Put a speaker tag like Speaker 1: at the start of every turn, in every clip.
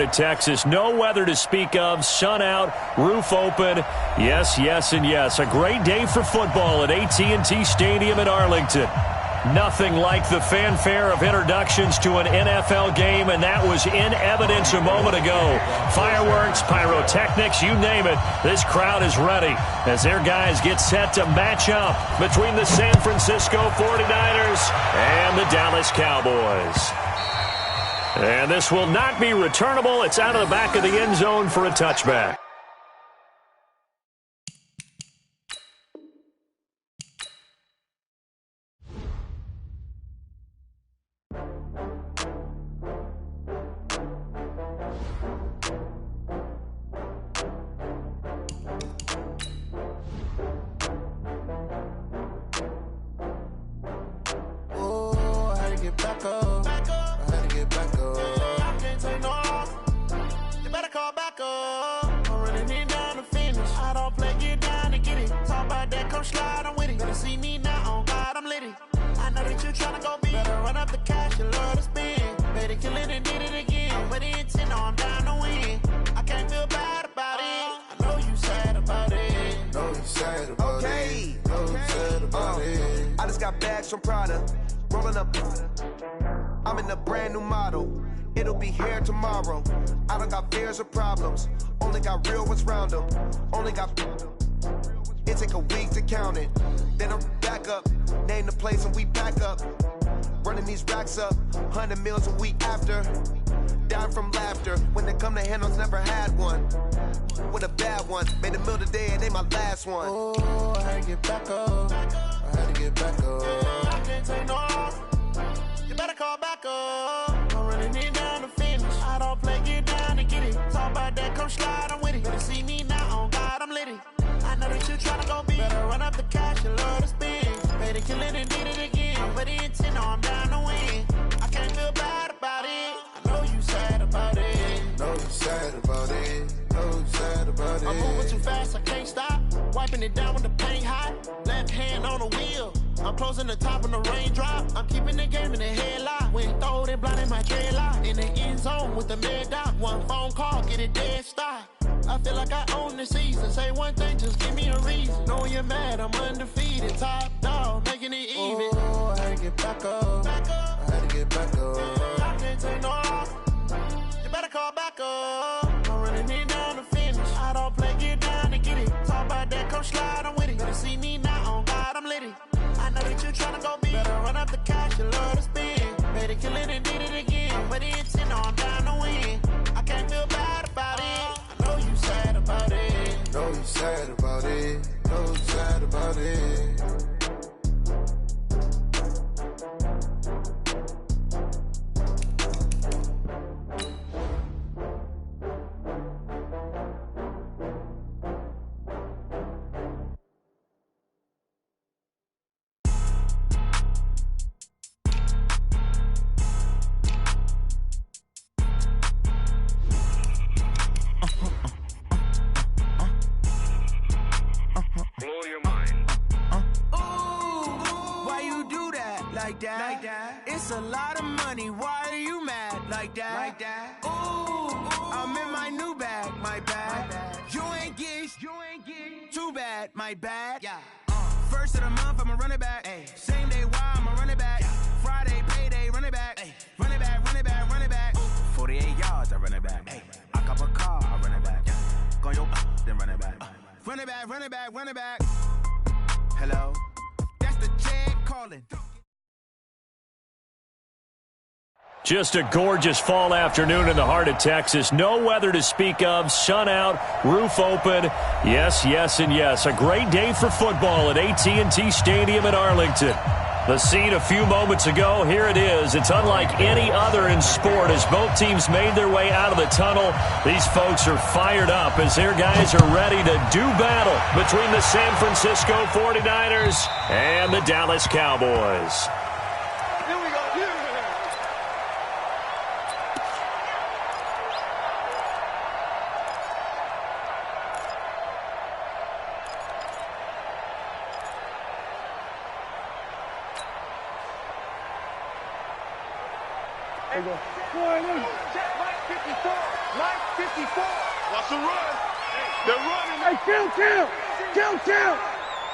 Speaker 1: Texas, no weather to speak of, sun out, roof open, yes, yes, and yes. A great day for football at AT&T Stadium in Arlington. Nothing like the fanfare of introductions to an NFL game, and that was in evidence a moment ago. Fireworks, pyrotechnics, you name it. This crowd is ready as their guys get set to match up between the San Francisco 49ers and the Dallas Cowboys. And this will not be returnable. It's out of the back of the end zone for a touchback.
Speaker 2: Oh, I had to get back up. I had to get back up. I can't take no loss. You better call back up. I'm running it down to finish. I don't play, get down and get it. Talk about that, come slide, I'm with it. Better see me now, on God, I'm litty. I know that you tryna go big. Better run up the cash, you love to spend. Better kill it and did it again. But the intent, no, I'm down to win. I can't feel bad about it. I know you sad about it.
Speaker 3: Know you sad about it. Know you sad about it. I just got bags from Prada. Rolling up. I'm in a brand new model. It'll be here tomorrow. I don't got fears or problems. Only got real ones round them. Only got. It take a week to count it. Then I'm back up. Name the place and we back up. Running these racks up. 100 meals a week after. Dying from laughter. When they come to handles, never had one. With a bad one. Made a meal today and they my last one.
Speaker 2: Oh, I had to get back up. I had to get back up. I can't take no loss. You better call back up. I'm running it down to finish. I don't play, get down and get it. Talk about that, come slide, I'm with it. Better see me now, on God, I'm litty. I know that you tryna go big. Better run up the cash, you love to spend. Better kill it and did it again. But the intent, no, I'm down to win. I can't feel bad about it. I know you sad about it.
Speaker 3: Know you sad about it. Know you sad about it.
Speaker 2: I'm moving too fast, I can't stop. Wiping it down with the paint hot. Left hand on the wheel. I'm closing the top on the raindrop. I'm keeping the game in the headlock. When throw it, blinding my dreadlock. In the end zone with the mad dot. One phone call, get it dead stop. I feel like I own the season. Say one thing, just give me a reason. Knowing you're mad, I'm undefeated. Top dog, making it even. Oh, I had to get back up. I had to get back up. I can't take no loss. You better call back up. I'm running it down to finish. I don't play, get down and get it. Talk about that, come slide, I'm with it. Better see me now, on God, I'm litty. I know that you tryna go big. Better run up the cash, you love to spend. Better kill it and did it again. But the intent, no, I'm down to win. I can't feel bad about it. I know you sad about it.
Speaker 3: Know you sad about it. Know you sad about it.
Speaker 4: Like that. It's a lot of money. Why are you mad like that? Ooh, I'm in my new bag, my bad. You ain't get too bad, my bad. Yeah. First of the month, I'ma run it back. Ay. Same day, why I'ma run it back. Yeah. Friday, payday, run it back. Ay. Run it back, run it back, run it back. 48 yards, I run it back. Ay. I cop a car, I run it back. Yeah. Go yo, then run it back. Run it back, run it back, run it back. Hello, that's the Chad calling.
Speaker 1: Just a gorgeous fall afternoon in the heart of Texas. No weather to speak of. Sun out, roof open. Yes, yes, and yes. A great day for football at AT&T Stadium in Arlington. The scene a few moments ago, here it is. It's unlike any other in sport as both teams made their way out of the tunnel. These folks are fired up as their guys are ready to do battle between the San Francisco 49ers and the Dallas Cowboys.
Speaker 5: There you go. Check, Mike 54. Watch the run. They're running.
Speaker 6: Hey, kill.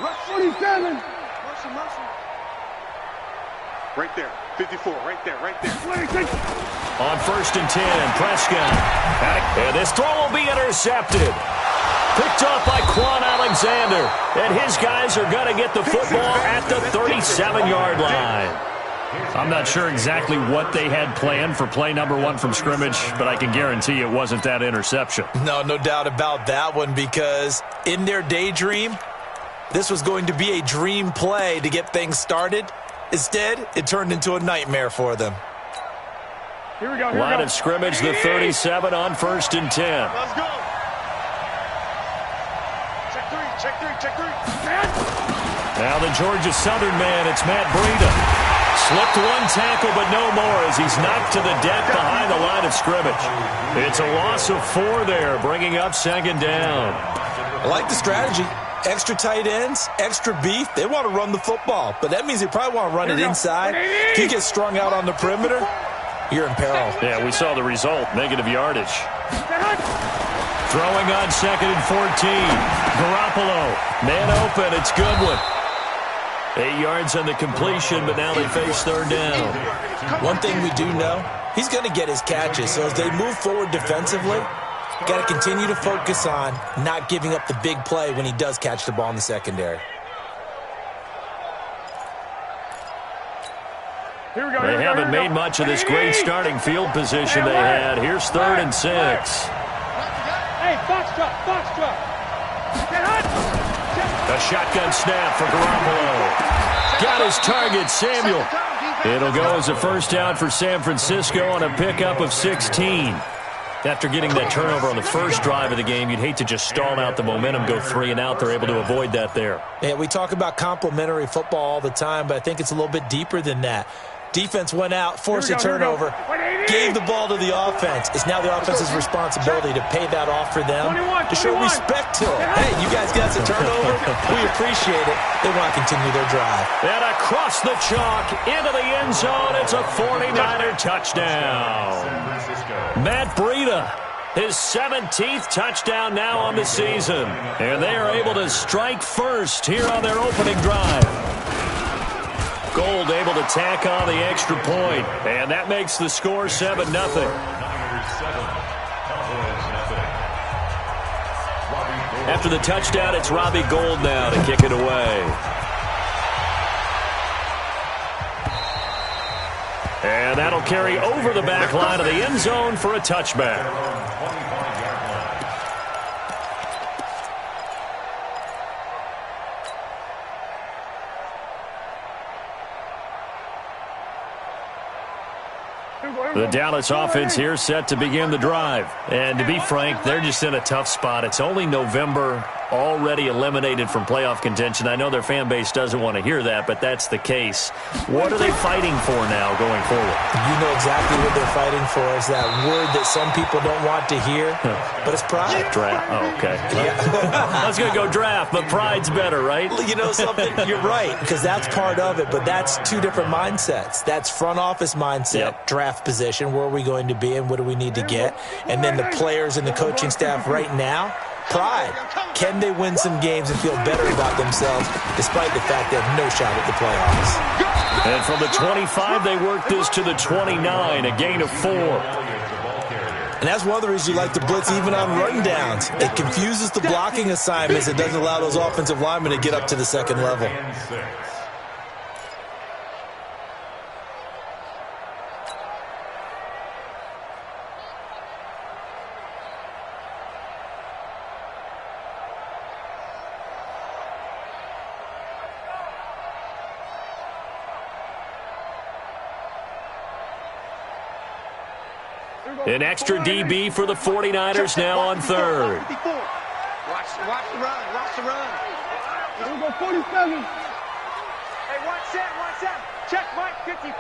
Speaker 6: Rush 47. Mercy.
Speaker 5: Right there. 54. Right there.
Speaker 6: 26.
Speaker 1: On 1st and 10, Prescott. And this throw will be intercepted. Picked off by Quan Alexander. And his guys are going to get the football at the 37-yard line. I'm not sure exactly what they had planned for play number 1 from scrimmage, but I can guarantee it wasn't that interception.
Speaker 7: No doubt about that one, because in their daydream, this was going to be a dream play to get things started. Instead, it turned into a nightmare for them.
Speaker 6: Here we go.
Speaker 1: Line of scrimmage, the 37 on 1st and 10.
Speaker 5: Let's go. Check three.
Speaker 1: Now the Georgia Southern man, it's Matt Breida. Slipped one tackle, but no more as he's knocked to the deck behind the line of scrimmage. It's a loss of 4 there, bringing up 2nd down.
Speaker 7: I like the strategy. Extra tight ends, extra beef. They want to run the football, but that means they probably want to run it inside. If you get strung out on the perimeter, you're in peril.
Speaker 1: Yeah, we saw the result, negative yardage. Throwing on 2nd and 14. Garoppolo, man open, it's Goodwin. 8 yards on the completion, but now they face 3rd down.
Speaker 7: One thing we do know, he's going to get his catches. So as they move forward defensively, got to continue to focus on not giving up the big play when he does catch the ball in the secondary.
Speaker 1: They haven't made much of this great starting field position they had. Here's 3rd and 6.
Speaker 6: Hey, box drop.
Speaker 1: A shotgun snap for Garoppolo. Got his target, Samuel. It'll go as a 1st down for San Francisco on a pickup of 16. After getting that turnover on the first drive of the game, you'd hate to just stall out the momentum, go 3 and out. They're able to avoid that there.
Speaker 7: Yeah, we talk about complementary football all the time, but I think it's a little bit deeper than that. Defense went out, forced a turnover, gave the ball to the offense. It's now the offense's responsibility to pay that off for them, to show respect to it. Hey, you guys got the turnover. We appreciate it. They want to continue their drive.
Speaker 1: And across the chalk, into the end zone, it's a 49er touchdown. Matt Breida, his 17th touchdown now on the season. And they are able to strike first here on their opening drive. Gold able to tack on the extra point, and that makes the score 7-0. After the touchdown, it's Robbie Gould now to kick it away. And that'll carry over the back line of the end zone for a touchback. The Dallas offense here set to begin the drive. And to be frank, they're just in a tough spot. It's only November, already eliminated from playoff contention. I know their fan base doesn't want to hear that, but that's the case. What are they fighting for now going forward?
Speaker 7: You know exactly what they're fighting for. Is that word that some people don't want to hear, but it's pride.
Speaker 1: Draft. Oh, okay. Yeah. I was going to go draft, but pride's better, right?
Speaker 7: You know something? You're right, because that's part of it, but that's 2 different mindsets. That's front office mindset, draft position, where are we going to be and what do we need to get? And then the players and the coaching staff right now, pride. Can they win some games and feel better about themselves despite the fact they have no shot at the playoffs?
Speaker 1: And from the 25, they work this to the 29, a gain of 4.
Speaker 7: And that's one of the reasons you like to blitz even on run downs. It confuses the blocking assignments. It doesn't allow those offensive linemen to get up to the second level.
Speaker 1: An extra DB for the 49ers now on 3rd.
Speaker 6: Watch the run. Watch the run. Here we go, 47. Hey, watch that. Check Mike 54.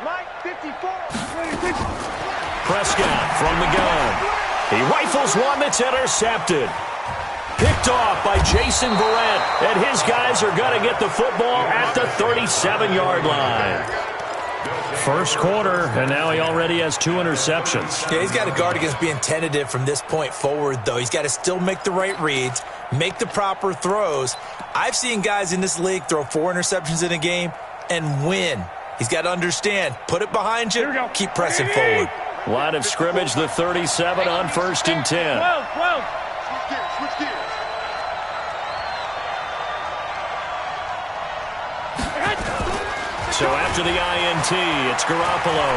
Speaker 6: Mike 54.
Speaker 1: Prescott from the gun. He rifles one that's intercepted. Picked off by Jason Verrett. And his guys are going to get the football at the 37-yard line. First quarter, and now he already has 2 interceptions.
Speaker 7: Yeah, he's got to guard against being tentative from this point forward, though. He's got to still make the right reads, make the proper throws. I've seen guys in this league throw 4 interceptions in a game and win. He's got to understand, put it behind you, keep pressing forward.
Speaker 1: Line of scrimmage, the 37 on 1st and 10.
Speaker 6: 12.
Speaker 5: Switch gears.
Speaker 1: So after the INT, it's Garoppolo.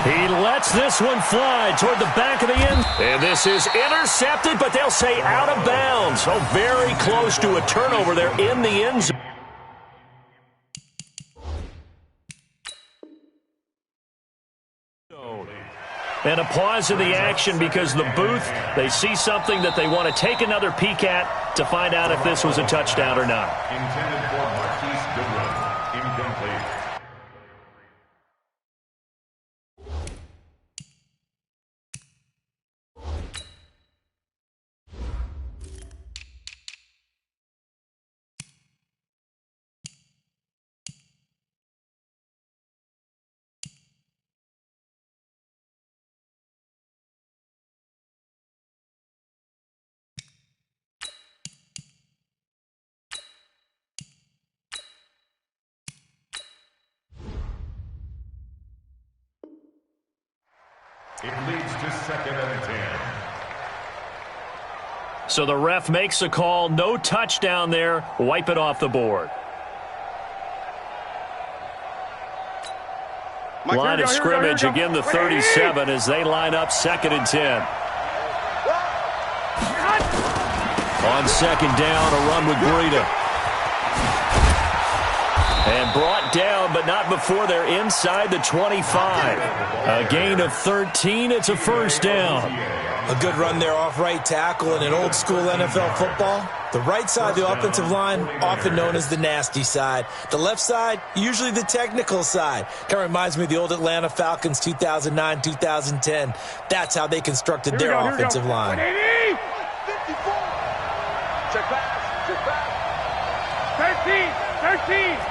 Speaker 1: He lets this one fly toward the back of the end. And this is intercepted, but they'll say out of bounds. So very close to a turnover there in the end zone. And a pause in the action because the booth, they see something that they want to take another peek at to find out if this was a touchdown or not.
Speaker 8: Intended for Marquise Goodwin. Incomplete. It leads to 2nd and 10.
Speaker 1: So the ref makes a call. No touchdown there. Wipe it off the board. Line of scrimmage, again the 37 as they line up 2nd and 10. On 2nd down, a run with Breida. And brought down, but not before they're inside the 25. A gain of 13. It's a 1st down.
Speaker 7: A good run there off right tackle in an old-school NFL football. The right side of the offensive line, often known as the nasty side. The left side, usually the technical side. Kind of reminds me of the old Atlanta Falcons 2009, 2010. That's how they constructed their offensive line.
Speaker 6: 54. Check back. 13. 54.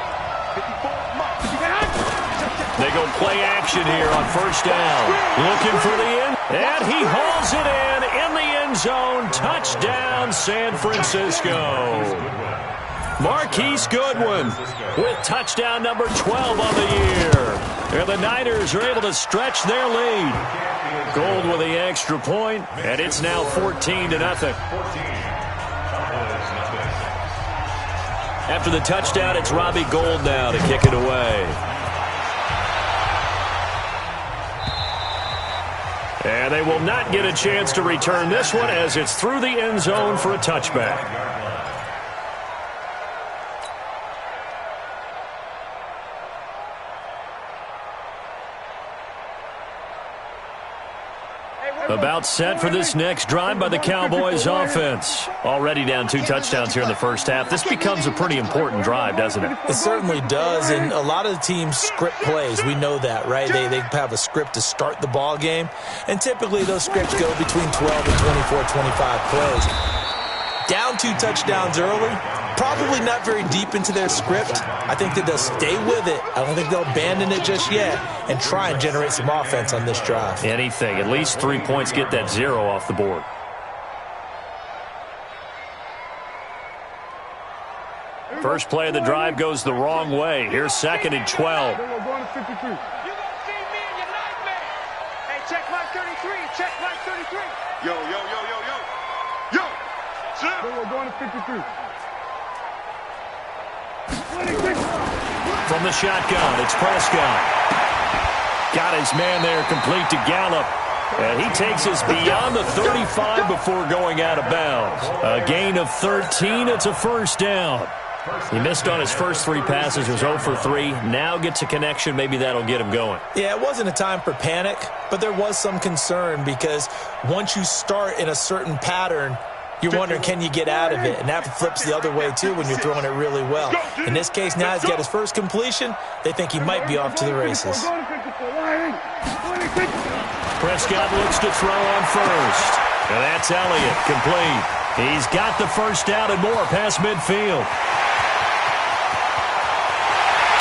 Speaker 1: They go play action here on 1st down. Looking for the end. And he hauls it in the end zone. Touchdown, San Francisco. Marquise Goodwin with touchdown number 12 on the year. And the Niners are able to stretch their lead. Gold with the extra point, and it's now 14-0. After the touchdown, it's Robbie Gould now to kick it away. And they will not get a chance to return this one as it's through the end zone for a touchback. About set for this next drive by the Cowboys offense. Already down 2 touchdowns here in the first half. This becomes a pretty important drive, doesn't it?
Speaker 7: It certainly does, and a lot of the teams script plays. We know that, right? They have a script to start the ball game, and typically those scripts go between 12 and 24, 25 plays. Down 2 touchdowns early, probably not very deep into their script. I think that they'll stay with it. I don't think they'll abandon it just yet and try and generate some offense on this drive.
Speaker 1: Anything. At least 3 points, get that 0 off the board. First play of the drive goes the wrong way. Here's 2nd and 12.
Speaker 6: You won't see me in your nightmare. Hey, check my 33. Check my 33.
Speaker 5: Yo.
Speaker 6: We're going to 53.
Speaker 1: From the shotgun, it's Prescott. Got his man there complete to Gallup. And he takes us beyond the 35 before going out of bounds. A gain of 13. It's a 1st down. He missed on his first 3 passes, was 0 for 3. Now gets a connection. Maybe that'll get him going.
Speaker 7: Yeah, it wasn't a time for panic, but there was some concern because once you start in a certain pattern, you're wondering, can you get out of it? And that flips the other way, too, when you're throwing it really well. In this case, now he's got his first completion. They think he might be off to the races.
Speaker 1: Prescott looks to throw on first. And that's Elliott, complete. He's got the 1st down and more past midfield.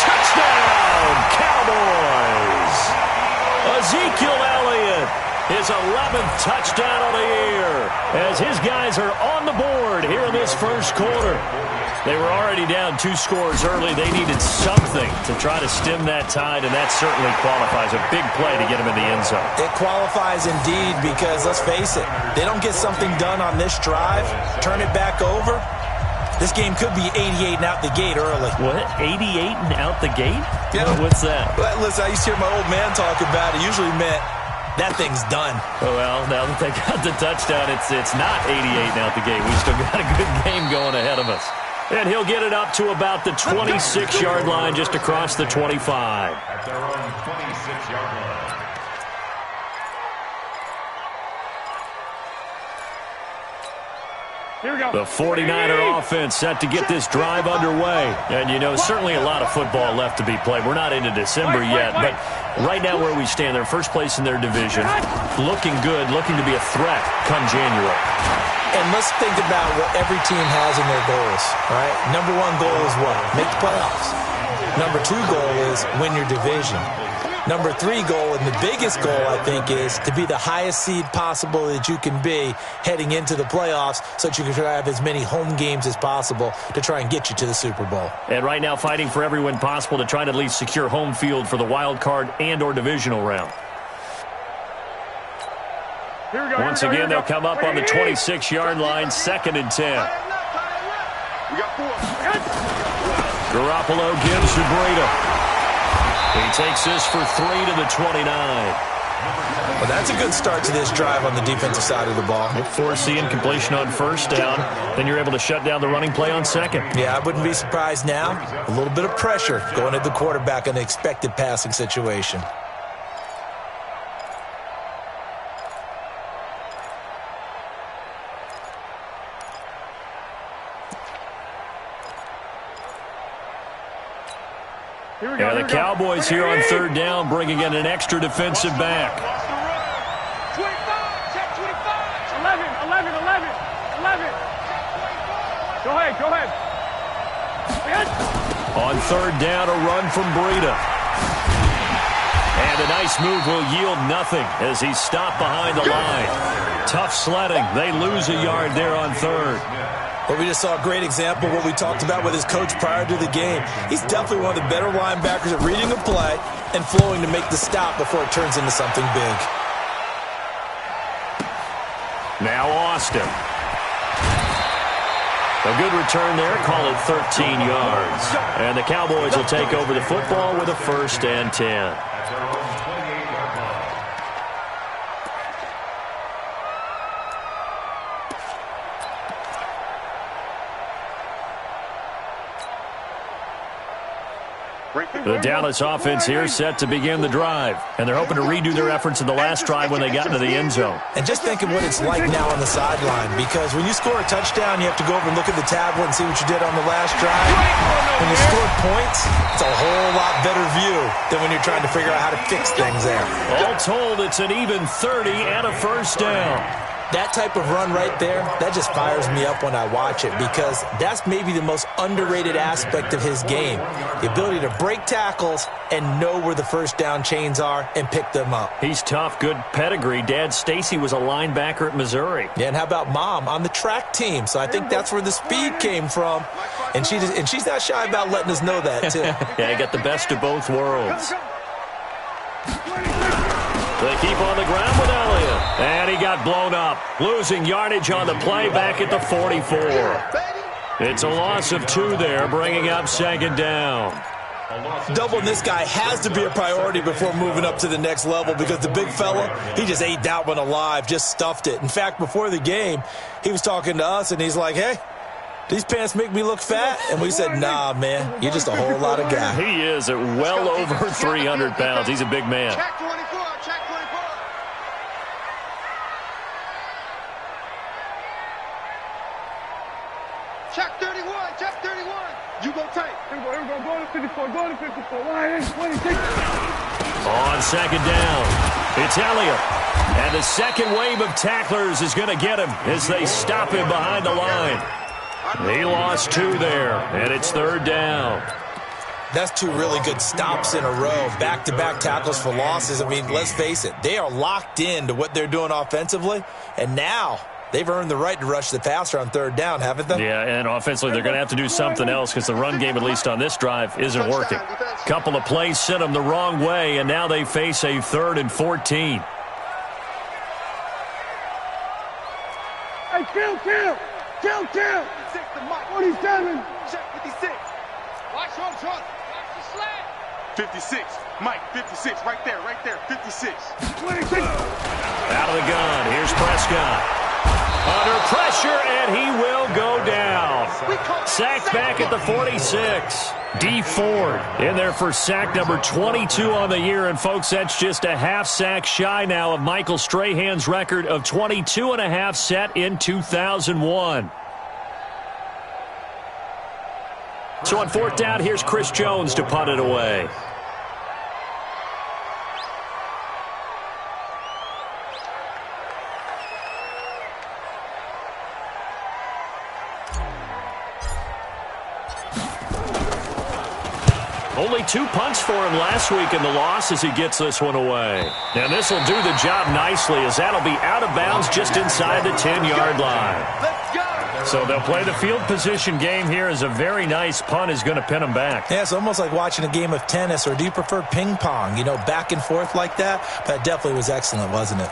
Speaker 1: Touchdown, Cowboys! his 11th touchdown of the year, as his guys are on the board here in this first quarter. They were already down 2 scores early. They needed something to try to stem that tide, and that certainly qualifies. A big play to get them in the end zone.
Speaker 7: It qualifies indeed because, let's face it, they don't get something done on this drive, turn it back over. This game could be 88 and out the gate early.
Speaker 1: What? 88 and out the gate?
Speaker 7: Yeah.
Speaker 1: What's that?
Speaker 7: Well, listen, I used to hear my old man talk about it. Usually meant that thing's done.
Speaker 1: Well, now that they got the touchdown, it's not 88 and out the gate. We've still got a good game going ahead of us. And he'll get it up to about the 26-yard line, just across the 25.
Speaker 8: At their own 26-yard line.
Speaker 6: Here we go.
Speaker 1: The 49er offense set to get this drive underway. And, you know, certainly a lot of football left to be played. We're not into December yet, but right now where we stand, they're first place in their division. Looking good, looking to be a threat come January.
Speaker 7: And let's think about what every team has in their goals, right? Number 1 goal is what? Make the playoffs. Number 2 goal is win your division. Number 3 goal, and the biggest goal, I think, is to be the highest seed possible that you can be heading into the playoffs so that you can have as many home games as possible to try and get you to the Super Bowl.
Speaker 1: And right now fighting for every win possible to try to at least secure home field for the wild card and or divisional round.
Speaker 6: Here we go.
Speaker 1: Once again, they'll come up on the 26-yard line, 2nd and 10.
Speaker 5: We got 4.
Speaker 1: Garoppolo gives to Breida. He takes this for 3 to the 29.
Speaker 7: Well, that's a good start to this drive on the defensive side of the ball.
Speaker 1: Force the incompletion on first down. Then you're able to shut down the running play on second.
Speaker 7: Yeah, I wouldn't be surprised now. A little bit of pressure going at the quarterback in the expected passing situation.
Speaker 1: Yeah, the Cowboys here on 3rd down, bringing in an extra defensive back.
Speaker 6: 25, check 25. 11. Go ahead.
Speaker 1: On 3rd down, a run from Breida. And a nice move will yield nothing as he's stopped behind the line. Tough sledding. They lose a yard there on 3rd.
Speaker 7: Well, we just saw a great example of what we talked about with his coach prior to the game. He's definitely one of the better linebackers at reading a play and flowing to make the stop before it turns into something big.
Speaker 1: Now Austin. A good return there. Call it 13 yards. And the Cowboys will take over the football with a 1st and 10. The Dallas offense here set to begin the drive. And they're hoping to redo their efforts in the last drive when they got into the end zone.
Speaker 7: And just think of what it's like now on the sideline, because when you score a touchdown, you have to go over and look at the tablet and see what you did on the last drive. When you score points, it's a whole lot better view than when you're trying to figure out how to fix things there.
Speaker 1: All told, it's an even 30 and a 1st down.
Speaker 7: That type of run right there, that just fires me up when I watch it, because that's maybe the most underrated aspect of his game. The ability to break tackles and know where the 1st down chains are and pick them up.
Speaker 1: He's tough, good pedigree. Dad Stacy was a linebacker at Missouri.
Speaker 7: Yeah, and how about Mom on the track team? So I think that's where the speed came from. And she's not shy about letting us know that, too.
Speaker 1: Yeah, he got the best of both worlds. They keep on the ground with Elliott. And he got blown up. Losing yardage on the play back at the 44. It's a loss of 2 there, bringing up 2nd down.
Speaker 7: Doubling this guy has to be a priority before moving up to the next level, because the big fella, he just ate that one alive, just stuffed it. In fact, before the game, he was talking to us, and he's like, hey, these pants make me look fat? And we said, nah, man, you're just a whole lot of guy.
Speaker 1: He is at well over 300 pounds. He's a big man.
Speaker 6: Check 24, check 24. Check 31, check 31. You go tight. Here we go, go to 54, go to 54.
Speaker 1: On 2nd down, it's Elliott. And the second wave of tacklers is going to get him as they stop him behind the line. He lost 2 there, and it's 3rd down.
Speaker 7: That's two really good stops in a row. Back-to-back tackles for losses. I mean, let's face it. They are locked into what they're doing offensively, and now they've earned the right to rush the passer on third down, haven't they?
Speaker 1: Yeah, and offensively they're going to have to do something else because the run game, at least on this drive, isn't working. Couple of plays sent them the wrong way, and now they face a 3rd and 14.
Speaker 6: Hey, kill! 47. Check 56. Watch your truck. Watch the slant.
Speaker 5: 56. Mike, 56. Right there. 56.
Speaker 6: 26.
Speaker 1: Out of the gun. Here's Prescott. Under pressure, and he will go down. Sacked back at the 46. D. Ford in there for sack number 22 on the year. And, folks, that's just a half sack shy now of Michael Strahan's record of 22.5 set in 2001. So on 4th down, here's Chris Jones to punt it away. Only 2 punts for him last week in the loss as he gets this one away. And this will do the job nicely as that'll be out of bounds just inside the 10-yard line.
Speaker 6: Let's go.
Speaker 1: So they'll play the field position game here as a very nice punt is going to pin them back.
Speaker 7: Yeah, it's almost like watching a game of tennis, or do you prefer ping pong? You know, back and forth like that? That definitely was excellent, wasn't it?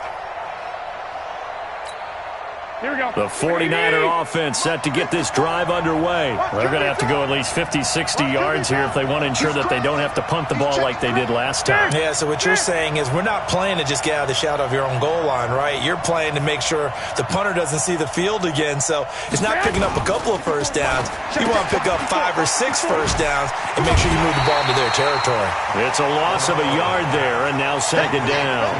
Speaker 6: Here we go.
Speaker 1: The 49er offense set to get this drive underway. They're going to have to go at least 50, 60 yards here if they want to ensure that they don't have to punt the ball like they did last time.
Speaker 7: Yeah, so what you're saying is we're not playing to just get out of the shadow of your own goal line, right? You're playing to make sure the punter doesn't see the field again. So it's not picking up a couple of first downs. You want to pick up 5 or 6 first downs and make sure you move the ball into their territory.
Speaker 1: It's a loss of a yard there, and now 2nd down.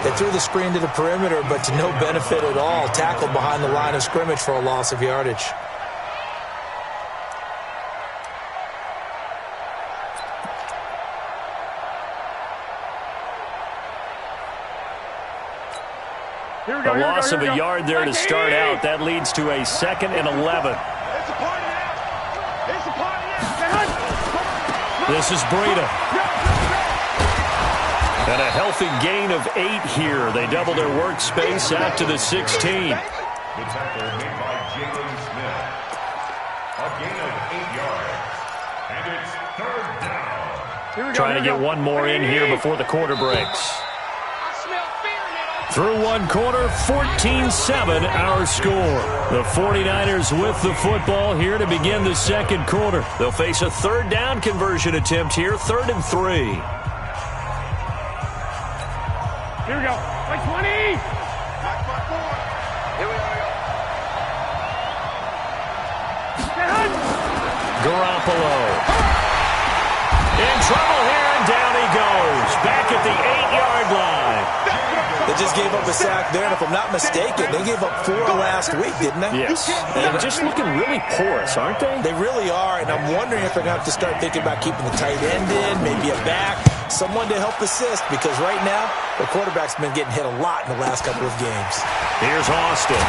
Speaker 7: They threw the screen to the perimeter, but to no benefit at all. Tackled behind the line of scrimmage for a loss of yardage.
Speaker 1: A loss of a yard there to start out. That leads to a 2nd and 11. This is Breida. And a healthy gain of 8 here. They double their workspace out to the 16.
Speaker 8: The tackle made by Jalen Smith. A gain of 8 yards. And it's 3rd down.
Speaker 1: Trying to get one more in here before the quarter breaks. Through one quarter, 14-7 our score. The 49ers with the football here to begin the 2nd quarter. They'll face a 3rd down conversion attempt here, 3rd and 3.
Speaker 6: Here we go. Like 20. Here we go.
Speaker 1: Garoppolo. In trouble here, and down he goes. Back at the 8-yard line.
Speaker 7: They just gave up a sack there, and if I'm not mistaken, they gave up 4 last week, didn't they?
Speaker 1: Yes. They're just looking really porous, aren't they?
Speaker 7: They really are, and I'm wondering if they're going to have to start thinking about keeping the tight end in, maybe a back, someone to help assist, because right now, the quarterback's been getting hit a lot in the last couple of games.
Speaker 1: Here's Austin.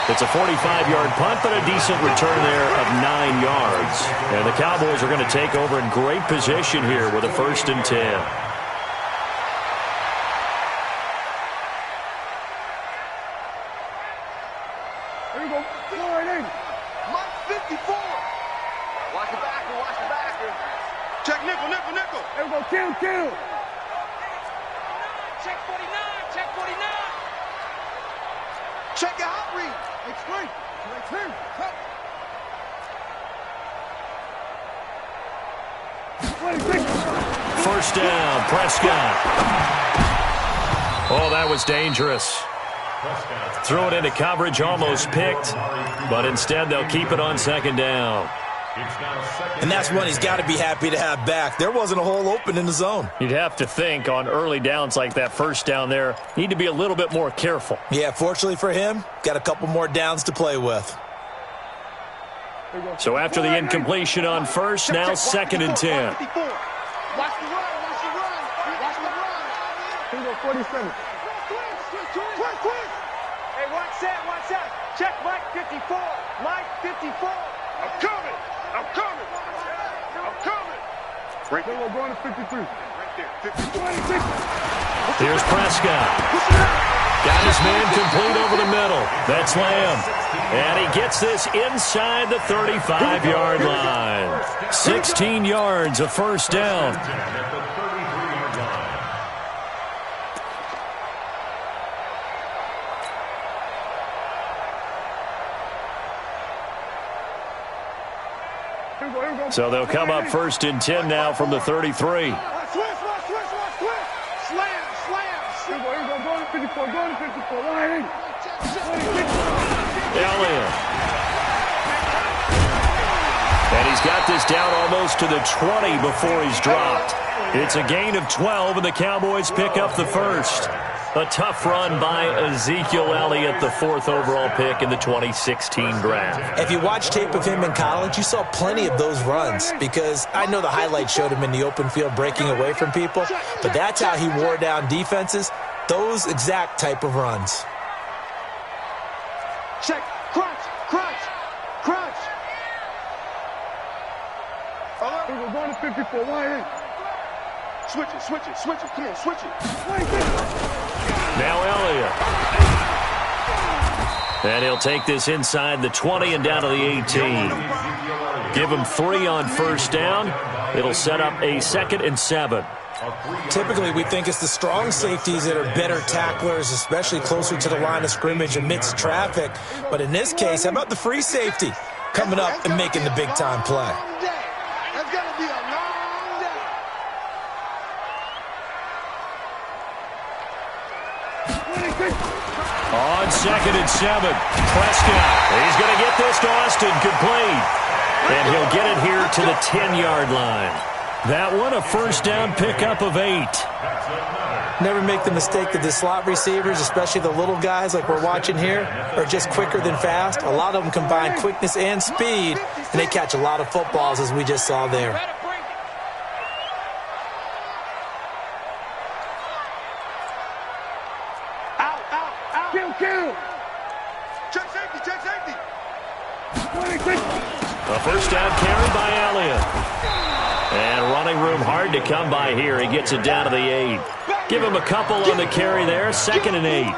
Speaker 1: It's a 45-yard punt, but a decent return there of 9 yards. And the Cowboys are going to take over in great position here with a 1st and 10.
Speaker 6: Check nickel. There we go, kill. Check 49, check 49. Check your hot read. Explain.
Speaker 1: First down, Prescott. Oh, that was dangerous. Throw it into coverage, almost picked, but instead they'll keep it on 2nd down.
Speaker 7: And that's one he's got to be happy to have back. There wasn't a hole open in the zone.
Speaker 1: You'd have to think on early downs like that first down there, need to be a little bit more careful.
Speaker 7: Yeah, fortunately for him, got a couple more downs to play with.
Speaker 1: So after the incompletion on first, now 2nd and 10.
Speaker 6: Watch the run. Here we go, 47. Hey, watch that. Check Mike 54. Mike 54. I'm coming.
Speaker 5: Right there.
Speaker 4: Going to 53.
Speaker 5: Right there. 54.
Speaker 1: Here's Prescott. Got his man complete over the middle. That's Lamb. And he gets this inside the 35-yard line. 16 yards, a first down. So they'll come up 1st and 10 now from the 33.
Speaker 6: Slam.
Speaker 4: Go to 54.
Speaker 1: Elliott. And he's got this down almost to the 20 before he's dropped. It's a gain of 12, and the Cowboys pick up the first. A tough run by Ezekiel Elliott, the 4th overall pick in the 2016 draft.
Speaker 7: If you watch tape of him in college, you saw plenty of those runs, because I know the highlights showed him in the open field breaking away from people, but that's how he wore down defenses, those exact type of runs.
Speaker 6: Check. Crunch.
Speaker 4: We're going to 54. Why?
Speaker 6: Switch it. Come on, switch it.
Speaker 1: Now Elliott. And he'll take this inside the 20 and down to the 18. Give him 3 on first down. It'll set up a 2nd and 7.
Speaker 7: Typically, we think it's the strong safeties that are better tacklers, especially closer to the line of scrimmage amidst traffic. But in this case, how about the free safety coming up and making the big-time play?
Speaker 6: That's going to be a long day.
Speaker 1: On 2nd and 7, Prescott. He's going to get this to Austin complete. And he'll get it here to the 10-yard line. That one, a first down pickup of 8.
Speaker 7: Never make the mistake that the slot receivers, especially the little guys like we're watching here, are just quicker than fast. A lot of them combine quickness and speed, and they catch a lot of footballs, as we just saw there.
Speaker 4: Kill.
Speaker 6: Check safety.
Speaker 1: A first down carry by Elliott. And running room hard to come by here. He gets it down to the 8. Give him a couple on the carry there. 2nd and 8.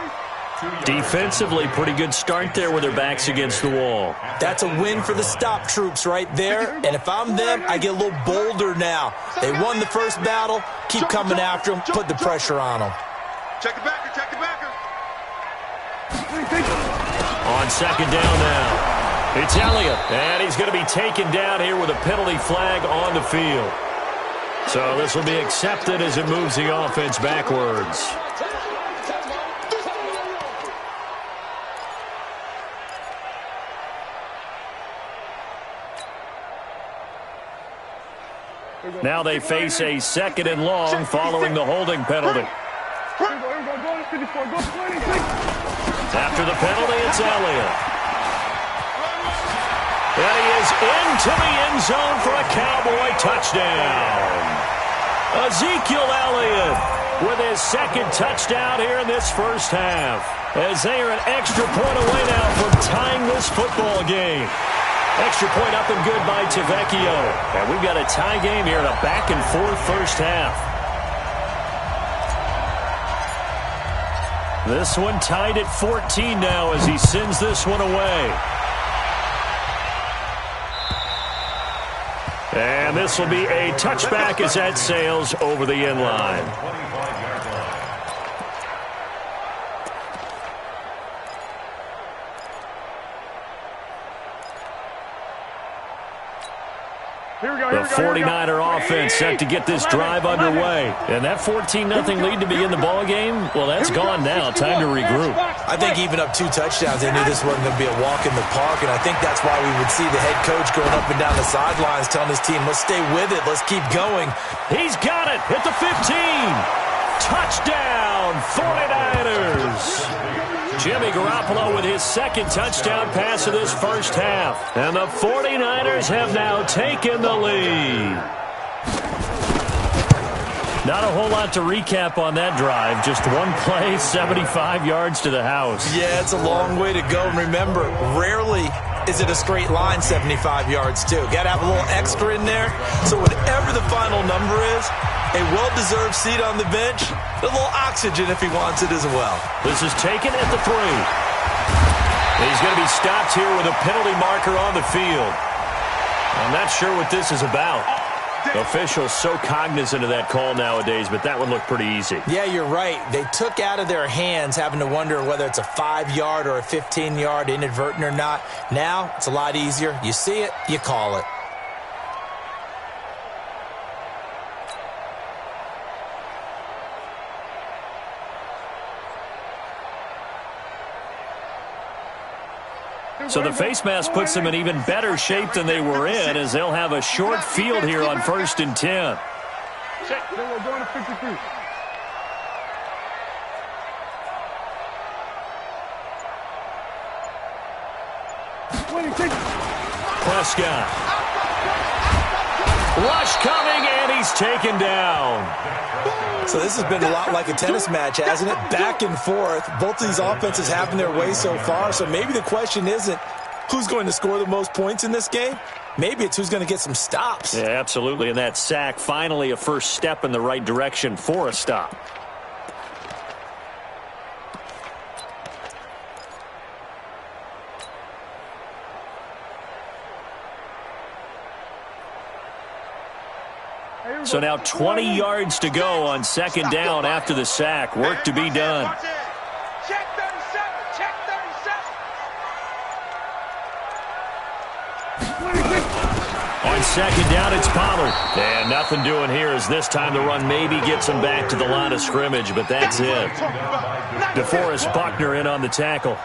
Speaker 1: Defensively, pretty good start there with their backs against the wall.
Speaker 7: That's a win for the stop troops right there. And if I'm them, I get a little bolder now. They won the first battle. Keep coming after them. Put the pressure on them.
Speaker 6: Check the backer.
Speaker 1: On 2nd down now. It's Elliott, and he's going to be taken down here with a penalty flag on the field. So this will be accepted as it moves the offense backwards. Now they face a 2nd and long following the holding penalty. After the penalty, it's Elliott. And he is into the end zone for a Cowboy touchdown. Ezekiel Elliott with his 2nd touchdown here in this first half, as they are an extra point away now from tying this football game. Extra point up and good by Tavecchio. And we've got a tie game here in a back-and-forth first half. This one tied at 14 now as he sends this one away. And this will be a touchback as that sails over the end line. The 49er offense set to get this drive underway. And that 14-0 lead to begin the ball game, well, that's gone now. Time to regroup.
Speaker 7: I think even up 2 touchdowns, they knew this wasn't going to be a walk in the park, and I think that's why we would see the head coach going up and down the sidelines telling his team, let's stay with it, let's keep going.
Speaker 1: He's got it at the 15. Touchdown, 49ers. Jimmy Garoppolo with his 2nd touchdown pass of this first half. And the 49ers have now taken the lead. Not a whole lot to recap on that drive. Just one play, 75 yards to the house.
Speaker 7: Yeah, it's a long way to go. And remember, rarely is it a straight line 75 yards, too. Got to have a little extra in there. So whatever the final number is, a well-deserved seat on the bench, a little oxygen if he wants it as well.
Speaker 1: This is taken at the 3. He's going to be stopped here with a penalty marker on the field. I'm not sure what this is about. Officials so cognizant of that call nowadays, but that one looked pretty easy.
Speaker 7: Yeah, you're right. They took out of their hands having to wonder whether it's a 5-yard or a 15-yard inadvertent or not. Now, it's a lot easier. You see it, you call it.
Speaker 1: So the face mask puts them in even better shape than they were in, as they'll have a short field here on 1st and 10.
Speaker 6: Then we're going to 53.
Speaker 1: Prescott. Rush coming, and he's taken down.
Speaker 7: So this has been a lot like a tennis match, hasn't it? Back and forth. Both of these offenses having their way so far. So maybe the question isn't who's going to score the most points in this game. Maybe it's who's going to get some stops.
Speaker 1: Yeah, absolutely. And that sack, finally a first step in the right direction for a stop. So now 20 yards to go on 2nd down after the sack. Work to be done.
Speaker 6: Check 37. Check 37.
Speaker 1: On 2nd down, it's Pollard. And nothing doing here as this time the run maybe gets him back to the line of scrimmage, but that's it. DeForest Buckner in on the tackle.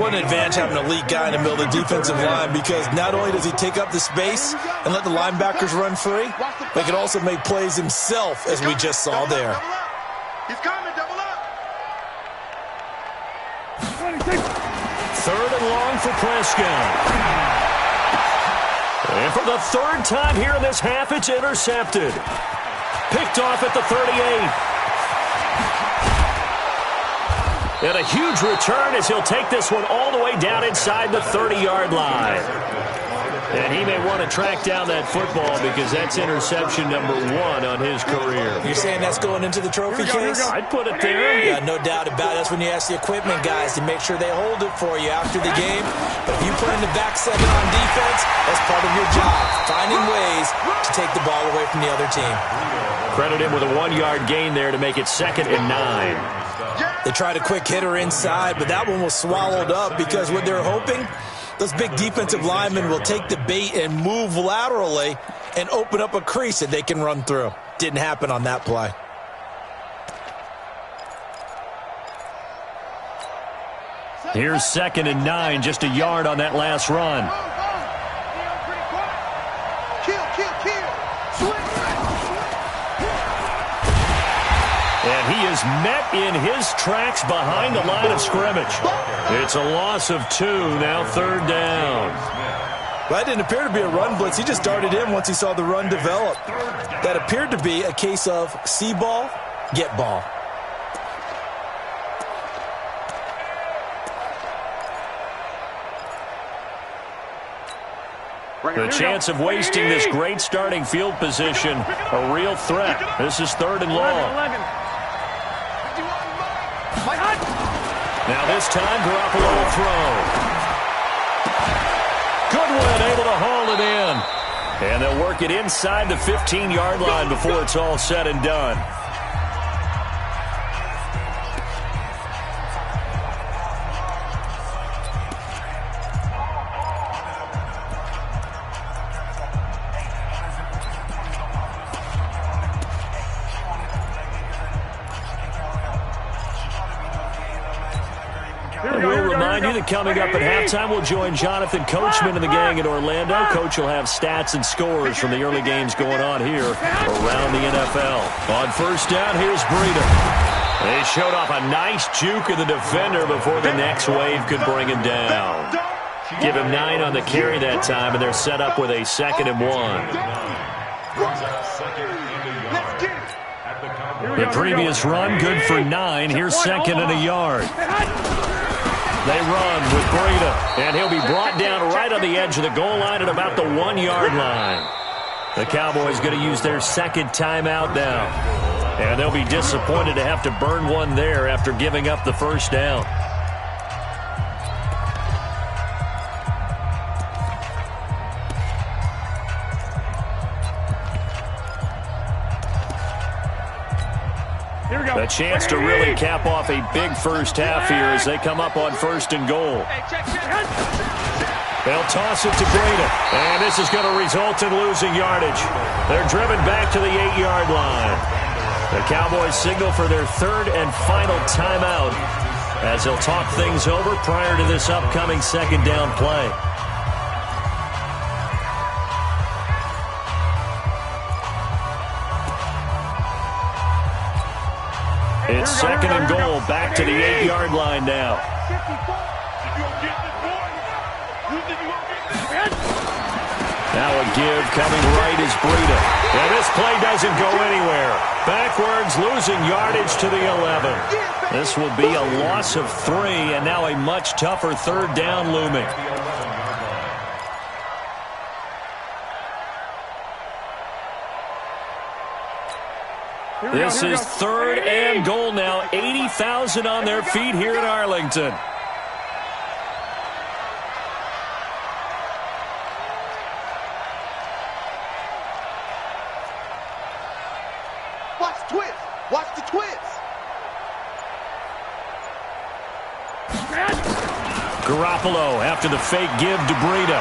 Speaker 7: What an advantage having an elite guy in the middle of the defensive line, because not only does he take up the space and let the linebackers run free, but he can also make plays himself, as we just saw there.
Speaker 6: He's coming, double up.
Speaker 1: 3rd and long for Prescott. And for the 3rd time here in this half, it's intercepted. Picked off at the 38. And a huge return as he'll take this one all the way down inside the 30-yard line. And he may want to track down that football because that's interception number 1 on his career.
Speaker 7: You're saying that's going into the trophy case?
Speaker 1: I'd put it there.
Speaker 7: Yeah, no doubt about it. That's when you ask the equipment guys to make sure they hold it for you after the game. But if you put in the back 7 on defense, that's part of your job, finding ways to take the ball away from the other team.
Speaker 1: Credit him with a 1-yard gain there to make it 2nd and 9.
Speaker 7: They tried a quick hitter inside, but that one was swallowed up because what they're hoping, those big defensive linemen will take the bait and move laterally and open up a crease that they can run through. Didn't happen on that play.
Speaker 1: Here's 2nd and 9, just a yard on that last run. And he is met in his tracks behind the line of scrimmage. It's a loss of 2, now 3rd down.
Speaker 7: That didn't appear to be a run blitz. He just darted in once he saw the run develop. That appeared to be a case of see ball, get ball.
Speaker 1: The chance of wasting this great starting field position, a real threat. This is 3rd and long. Now this time, Garoppolo will throw. Goodwin able to haul it in. And they'll work it inside the 15-yard line before it's all said and done. Coming up at halftime, we'll join Jonathan Coachman and the gang in Orlando. Coach will have stats and scores from the early games going on here around the NFL. On 1st down, here's Breida. They showed off a nice juke of the defender before the next wave could bring him down. Give him 9 on the carry that time, and they're set up with a 2nd and 1. The previous run, good for 9. Here's second and a yard. They run with Breida, and he'll be brought down right on the edge of the goal line at about the 1-yard line. The Cowboys going to use their second timeout now. And they'll be disappointed to have to burn one there after giving up the first down. A chance to really cap off a big first half here as they come up on 1st and goal. They'll toss it to Breida, and this is going to result in losing yardage. They're driven back to the 8-yard line. The Cowboys signal for their 3rd and final timeout as they'll talk things over prior to this upcoming 2nd down play. It's 2nd and goal, back to the 8-yard line now. Now a give coming right is Breida. And this play doesn't go anywhere. Backwards, losing yardage to the 11. This will be a loss of 3, and now a much tougher 3rd down looming. This is 3rd and goal now. 80,000 on their feet here in Arlington.
Speaker 3: Watch the twist. Watch the twist.
Speaker 1: Garoppolo after the fake give to Breida.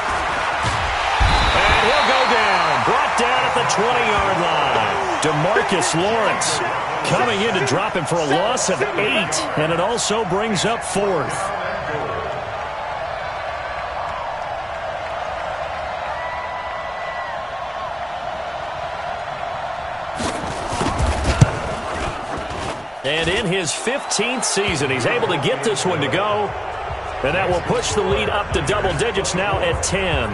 Speaker 1: And he'll go down. Brought down at the 20-yard line. DeMarcus Lawrence coming in to drop him for a loss of 8. And it also brings up 4th. And in his 15th season, he's able to get this one to go. And that will push the lead up to double digits now at 10.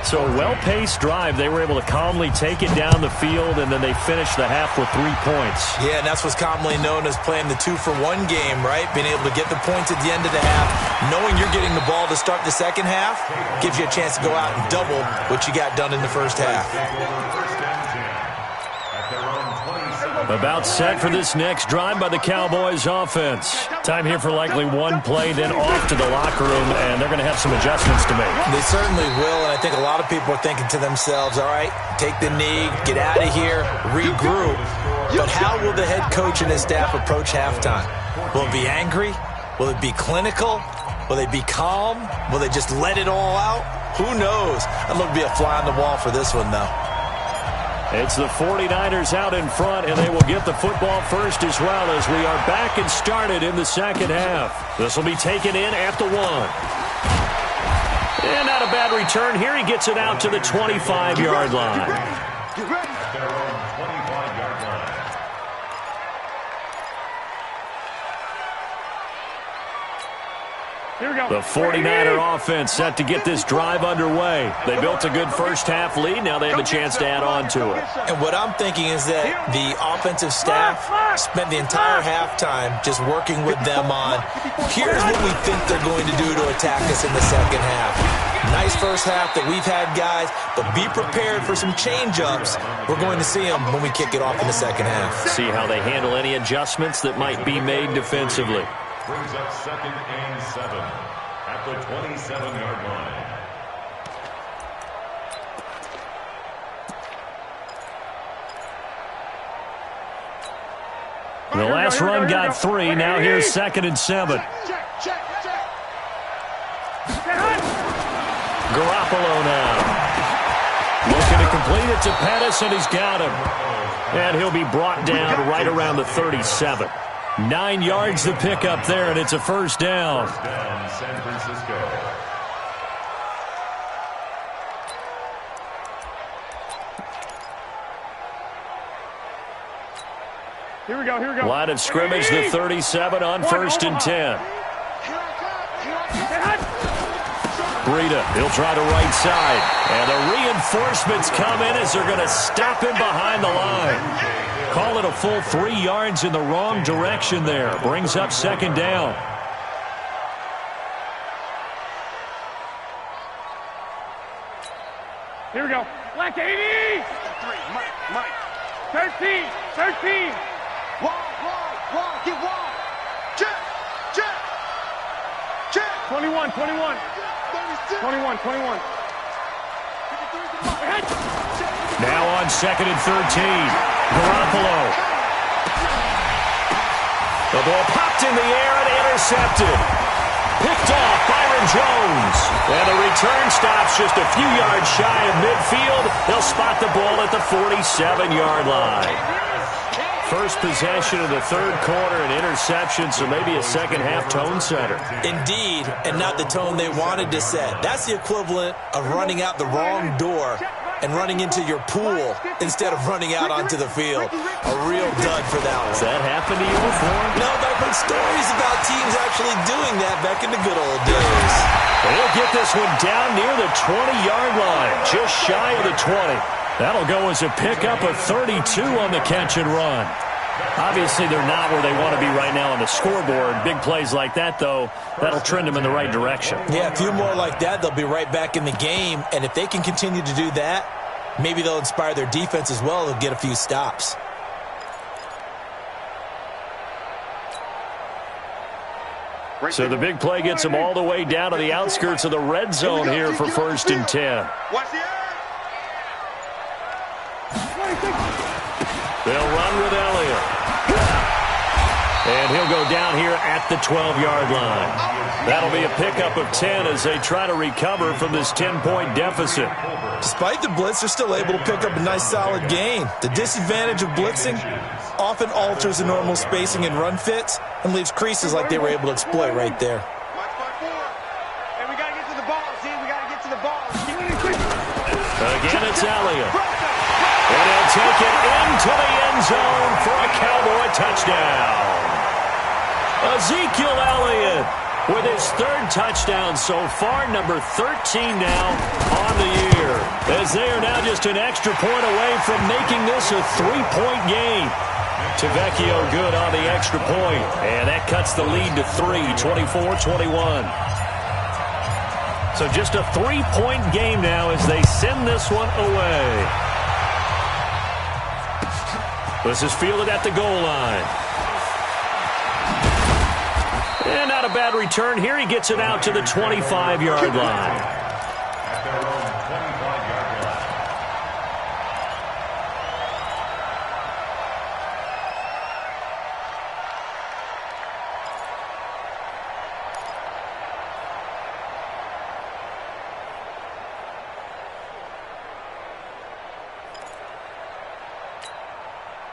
Speaker 1: So a well-paced drive. They were able to calmly take it down the field, and then they finished the half with 3 points.
Speaker 7: Yeah, and that's what's commonly known as playing the 2-for-1 game, right? Being able to get the points at the end of the half, knowing you're getting the ball to start the second half, gives you a chance to go out and double what you got done in the first half.
Speaker 1: About set for this next drive by the Cowboys offense. Time here for likely one play, then off to the locker room, and they're going to have some adjustments to make.
Speaker 7: They certainly will, and I think a lot of people are thinking to themselves, all right, take the knee, get out of here, regroup. But how will the head coach and his staff approach halftime? Will it be angry? Will it be clinical? Will they be calm? Will they just let it all out? Who knows? I'd love to be a fly on the wall for this one, though.
Speaker 1: It's the 49ers out in front, and they will get the football first as well as we are back and started in the second half. This will be taken in at the 1. And not a bad return here. He gets it out to the 25-yard line.
Speaker 3: Get ready.
Speaker 6: Here we go.
Speaker 1: The 49er offense set to get this drive underway. They built a good first half lead. Now they have a chance to add on to it.
Speaker 7: And what I'm thinking is that the offensive staff spent the entire halftime just working with them on, here's what we think they're going to do to attack us in the second half. Nice first half that we've had, guys, but be prepared for some change-ups. We're going to see them when we kick it off in the second half.
Speaker 1: See how they handle any adjustments that might be made defensively.
Speaker 8: Brings up 2nd and 7 at the 27-yard line.
Speaker 1: The last run got 3. Now here's 2nd and 7. Garoppolo now. Looking to complete it to Pettis, and he's got him. And he'll be brought down right around the 37. 9 yards to pick up there, and it's a first down.
Speaker 8: First down, San Francisco.
Speaker 6: Here we go, here we go.
Speaker 1: Line of scrimmage, the 37 on 1st and 10. Breida, he'll try to right side. And the reinforcements come in as they're going to stop him behind the line. Call it a full 3 yards in the wrong direction there. Brings up second down.
Speaker 6: Here we go. Black 80.
Speaker 5: Mike.
Speaker 6: 13.
Speaker 5: Wide. Get wide. Check.
Speaker 6: 21.
Speaker 5: 36.
Speaker 6: 21.
Speaker 1: Now on 2nd and 13. Garoppolo. The ball popped in the air and intercepted. Picked off Byron Jones. And the return stops just a few yards shy of midfield. He'll spot the ball at the 47-yard line. First possession of the third quarter, an interception, so maybe a second-half tone setter.
Speaker 7: Indeed, and not the tone they wanted to set. That's the equivalent of running out the wrong door and running into your pool instead of running out onto the field. A real dud for that one.
Speaker 1: Has that happened to you before?
Speaker 7: No, but I've heard stories about teams actually doing that back in the good old days.
Speaker 1: And he'll get this one down near the 20-yard line, just shy of the 20. That'll go as a pickup of 32 on the catch and run. Obviously, they're not where they want to be right now on the scoreboard. Big plays like that, though, that'll trend them in the right direction.
Speaker 7: Yeah, a few more like that, they'll be right back in the game. And if they can continue to do that, maybe they'll inspire their defense as well. They'll get a few stops.
Speaker 1: So the big play gets them all the way down to the outskirts of the red zone here for 1st and 10.
Speaker 5: Watch the air.
Speaker 1: They'll run with Elliott. And he'll go down here at the 12-yard line. That'll be a pickup of 10 as they try to recover from this 10-point deficit.
Speaker 7: Despite the blitz, they're still able to pick up a nice solid gain. The disadvantage of blitzing often alters the normal spacing and run fits and leaves creases like they were able to exploit right there.
Speaker 6: And we got to get to the ball, see? We got to get to the ball.
Speaker 1: Again, it's Elliott. And he'll take it into the end zone for a Cowboy touchdown. Ezekiel Elliott with his 3rd touchdown so far, number 13 now on the year. As they are now just an extra point away from making this a 3-point game. Tavecchio good on the extra point, and that cuts the lead to 3, 24-21. So just a 3-point game now as they send this one away. This is fielded at the goal line. And not a bad return here. He gets it out to the 25-yard line.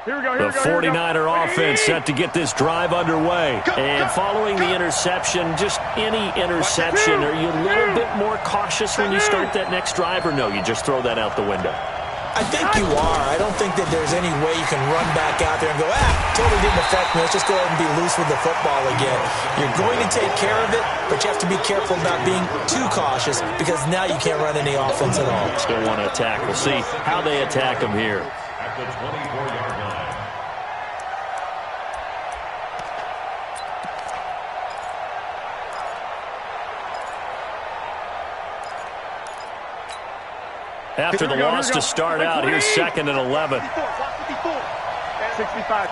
Speaker 1: The 49er offense set to get this drive underway. And following the interception, just any interception, are you a little bit more cautious when you start that next drive, or no, you just throw that out the window?
Speaker 7: I think you are. I don't think that there's any way you can run back out there and go, totally didn't affect me. Let's just go ahead and be loose with the football again. You're going to take care of it, but you have to be careful about being too cautious because now you can't run any offense at all.
Speaker 1: Still want to attack. We'll see how they attack him here.
Speaker 8: At the 24-yard line.
Speaker 1: After the loss to start out, here's 2nd and 11.
Speaker 6: 65.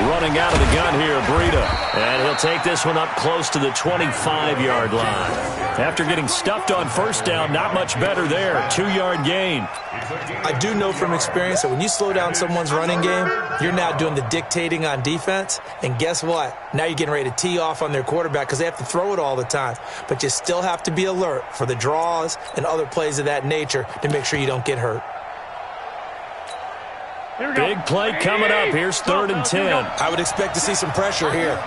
Speaker 1: Running out of the gun here, Breida. And he'll take this one up close to the 25-yard line. After getting stuffed on 1st down, not much better there. 2-yard gain.
Speaker 7: I do know from experience that when you slow down someone's running game, you're now doing the dictating on defense. And guess what? Now you're getting ready to tee off on their quarterback because they have to throw it all the time. But you still have to be alert for the draws and other plays of that nature to make sure you don't get hurt.
Speaker 1: Big play coming up. Here's 3rd and 10.
Speaker 7: I would expect to see some pressure here.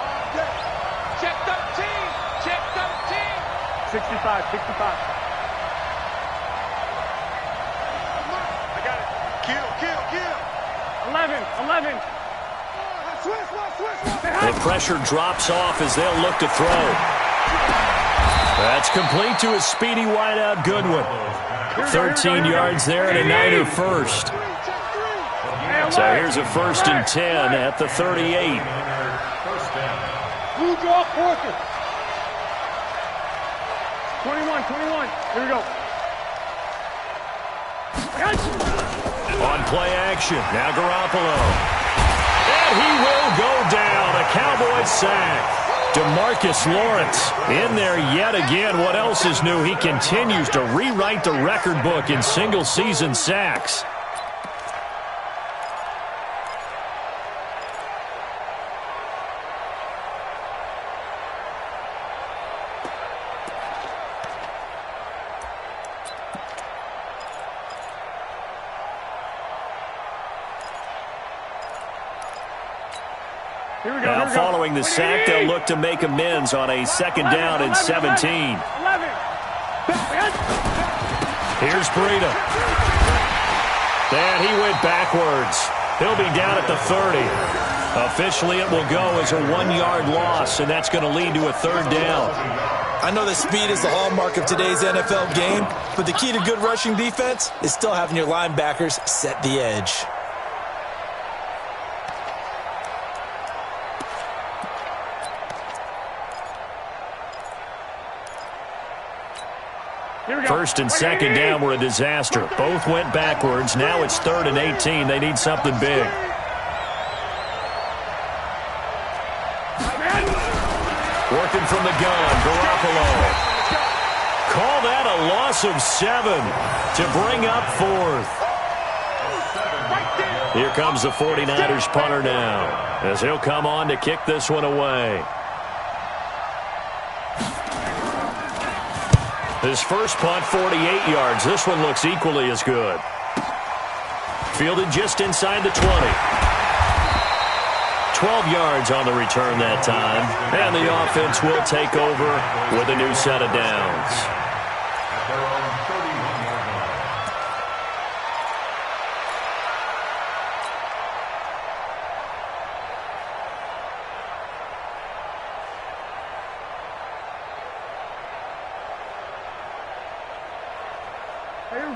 Speaker 6: Check 13. 65. I got it.
Speaker 5: Kill.
Speaker 6: 11.
Speaker 1: The pressure drops off as they'll look to throw. That's complete to a speedy wideout Goodwin. 13 yards there and a Niner first. So here's a 1st and 10 at the 38.
Speaker 6: Blue draw, quarter. 21. Here we go.
Speaker 1: On play action, now Garoppolo. And he will go down. A Cowboys sack. DeMarcus Lawrence in there yet again. What else is new? He continues to rewrite the record book in single-season sacks. Now, following the sack, they'll look to make amends on a 2nd down and 17. Here's Breida. And he went backwards. He'll be down at the 30. Officially, it will go as a 1-yard loss, and that's going to lead to a 3rd down.
Speaker 7: I know that speed is the hallmark of today's NFL game, but the key to good rushing defense is still having your linebackers set the edge.
Speaker 1: First and 2nd down were a disaster. Both went backwards. Now it's 3rd and 18. They need something big. Working from the gun, Garoppolo. Call that a loss of 7 to bring up 4th. Here comes the 49ers punter now, as he'll come on to kick this one away. His first punt, 48 yards. This one looks equally as good. Fielded just inside the 20. 12 yards on the return that time. And the offense will take over with a new set of downs.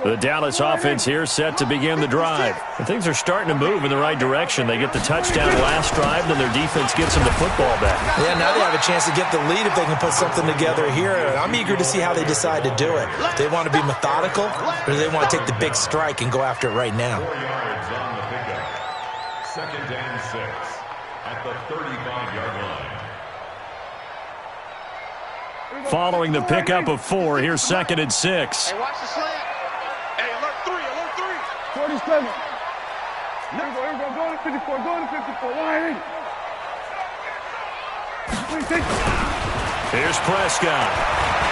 Speaker 1: The Dallas offense here set to begin the drive. And things are starting to move in the right direction. They get the touchdown last drive, then their defense gets them the football back.
Speaker 7: Yeah, now they have a chance to get the lead if they can put something together here. I'm eager to see how they decide to do it. Do they want to be methodical, or do they want to take the big strike and go after it right now?
Speaker 8: 4 yards on the pickup. 2nd and 6 at the 35-yard line.
Speaker 1: Following the pickup of 4, here's 2nd and 6.
Speaker 6: Hey, watch the slant. Hey, alert 3. 47. Here we go. Go to 54. Line.
Speaker 1: Here's Prescott.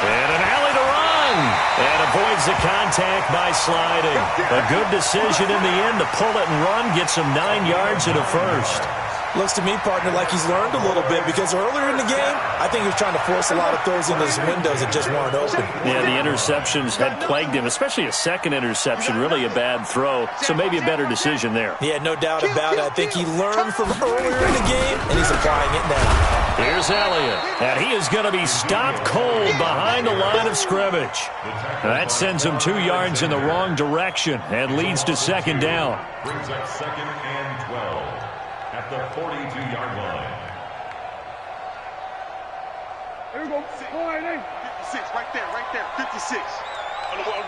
Speaker 1: And an alley to run. And avoids the contact by sliding. A good decision in the end to pull it and run. Gets him 9 yards and a 1st.
Speaker 7: Looks to me, partner, like he's learned a little bit, because earlier in the game, I think he was trying to force a lot of throws into his windows that just weren't open.
Speaker 1: Yeah, the interceptions had plagued him, especially a 2nd interception, really a bad throw, so maybe a better decision there.
Speaker 7: Yeah, no doubt about it. I think he learned from earlier in the game, and he's applying it now.
Speaker 1: Here's Elliott, and he is going to be stopped cold behind the line of scrimmage. That sends him 2 yards in the wrong direction and leads to 2nd down.
Speaker 8: Brings up 2nd and 12. At the 42-yard line.
Speaker 6: Here we go. 56, right there. 56. On the ball.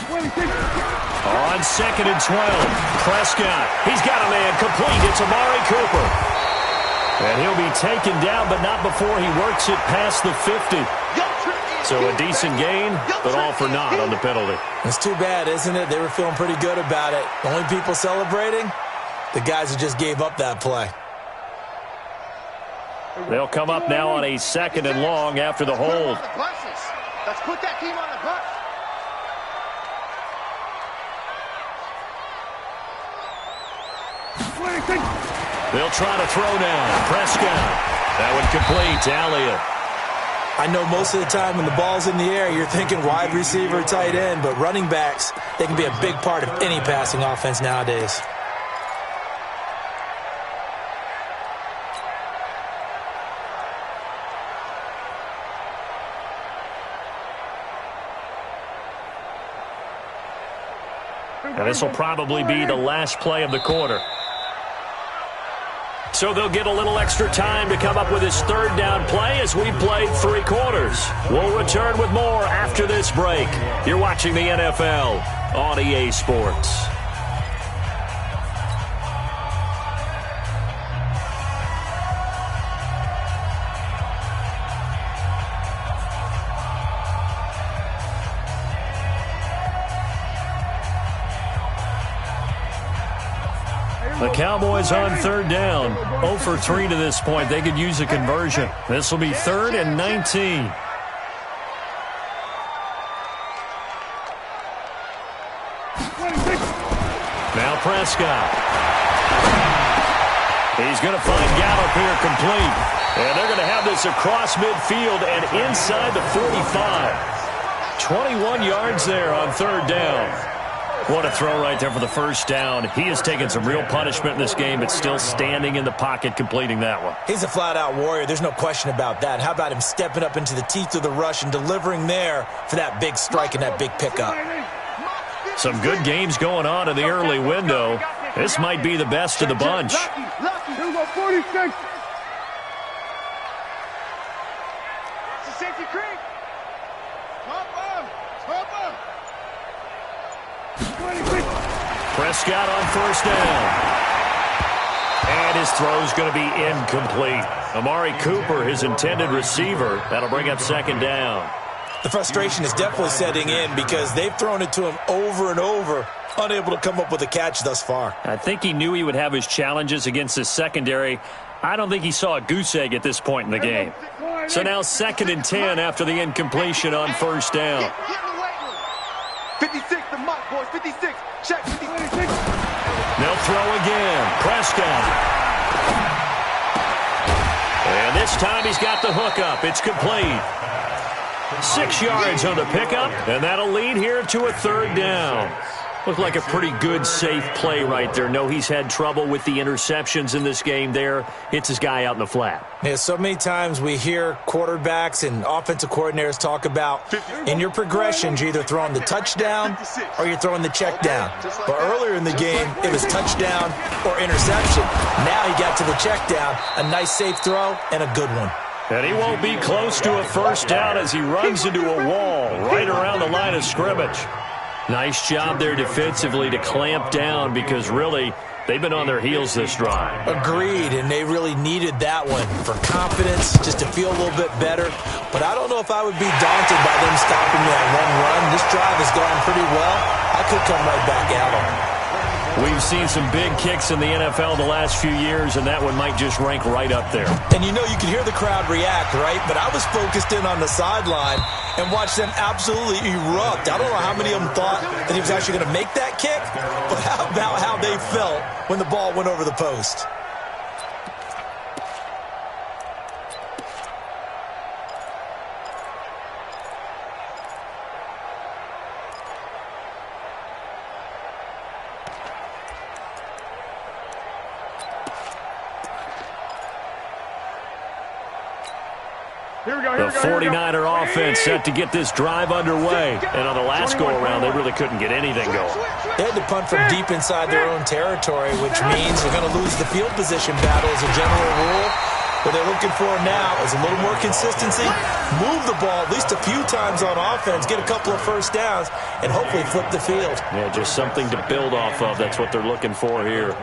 Speaker 6: 26.
Speaker 1: On 2nd and 12, Prescott. He's got a man complete. It's Amari Cooper. And he'll be taken down, but not before he works it past the 50. So a decent gain, but all for naught on the penalty.
Speaker 7: It's too bad, isn't it? They were feeling pretty good about it. The only people celebrating, the guys who just gave up that play.
Speaker 1: They'll come up now on a 2nd and long after the hold.
Speaker 6: Let's put that team on the bus.
Speaker 1: They'll try to throw now. Prescott. That one complete to Elliott.
Speaker 7: I know most of the time when the ball's in the air, you're thinking wide receiver, tight end, but running backs, they can be a big part of any passing offense nowadays.
Speaker 1: And this will probably be the last play of the quarter. So they'll get a little extra time to come up with his third down play as we played 3 quarters. We'll return with more after this break. You're watching the NFL on EA Sports. The Cowboys on third down. 0 for 3 to this point. They could use a conversion. This will be 3rd and 19. Now Prescott. He's going to find Gallup here complete. And they're going to have this across midfield and inside the 45. 21 yards there on third down. What a throw right there for the first down. He has taken some real punishment in this game, but still standing in the pocket completing that one.
Speaker 7: He's a flat-out warrior. There's no question about that. How about him stepping up into the teeth of the rush and delivering there for that big strike and that big pickup?
Speaker 1: Some good games going on in the early window. This might be the best of the bunch.
Speaker 6: Here go 46. Safety creek.
Speaker 1: Prescott on first down. And his throw's going to be incomplete. Amari Cooper, his intended receiver. That'll bring up second down.
Speaker 7: The frustration is definitely setting in because they've thrown it to him over and over, unable to come up with a catch thus far.
Speaker 1: I think he knew he would have his challenges against his secondary. I don't think he saw a goose egg at this point in the game. So now 2nd and 10 after the incompletion on first down.
Speaker 6: 56, the mark, boys. 56. Check. 56.
Speaker 1: They'll throw again. Prescott. And this time he's got the hook up. It's complete. 6 yards on the pickup, and that'll lead here to a third down. Looked like a pretty good, safe play right there. No, he's had trouble with the interceptions in this game there. Hits his guy out in the flat.
Speaker 7: Yeah, so many times we hear quarterbacks and offensive coordinators talk about in your progressions, you're either throwing the touchdown or you're throwing the check down. But earlier in the game, it was touchdown or interception. Now he got to the check down, a nice safe throw and a good one.
Speaker 1: And he won't be close to a first down as he runs into a wall right around the line of scrimmage. Nice job there defensively to clamp down because really they've been on their heels this drive.
Speaker 7: Agreed, and they really needed that one for confidence, just to feel a little bit better. But I don't know if I would be daunted by them stopping that run. This drive has gone pretty well. I could come right back at them.
Speaker 1: We've seen some big kicks in the NFL the last few years, and that one might just rank right up there.
Speaker 7: And you know, you can hear the crowd react, right? But I was focused in on the sideline and watched them absolutely erupt. I don't know how many of them thought that he was actually going to make that kick, but how about how they felt when the ball went over the post?
Speaker 1: The 49er offense set to get this drive underway. And on the last go-around, they really couldn't get anything going.
Speaker 7: They had to punt from deep inside their own territory, which means they're going to lose the field position battle as a general rule. What they're looking for now is a little more consistency, move the ball at least a few times on offense, get a couple of first downs, and hopefully flip the field.
Speaker 1: Yeah, just something to build off of. That's what they're looking for here.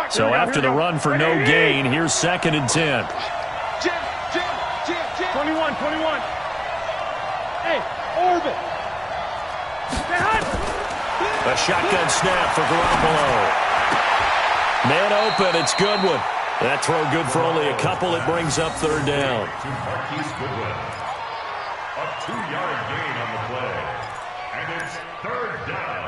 Speaker 1: So after the run for no gain, here's 2nd and 10.
Speaker 6: Jim. 21. Hey, orbit.
Speaker 1: A shotgun snap for Garoppolo. Man open, it's Goodwin. That throw good for only a couple. It brings up third down.
Speaker 8: To Marquise Goodwin. A 2-yard gain on the play. And it's third down.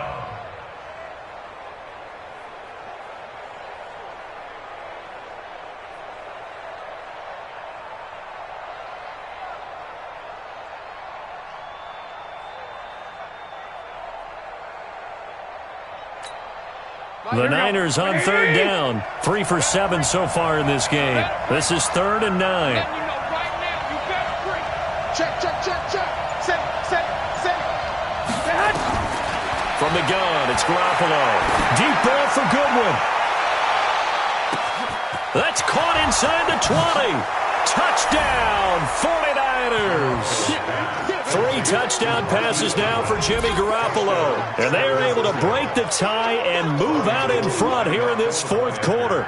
Speaker 1: The Niners on third down. 3 for 7 so far in this game. This is 3rd and 9.
Speaker 6: Check. Set.
Speaker 1: From the gun, it's Garoppolo. Deep ball for Goodwin. That's caught inside the 20. Touchdown, 49ers. 3 touchdown passes now for Jimmy Garoppolo. And they are able to break the tie and move out in front here in this fourth quarter.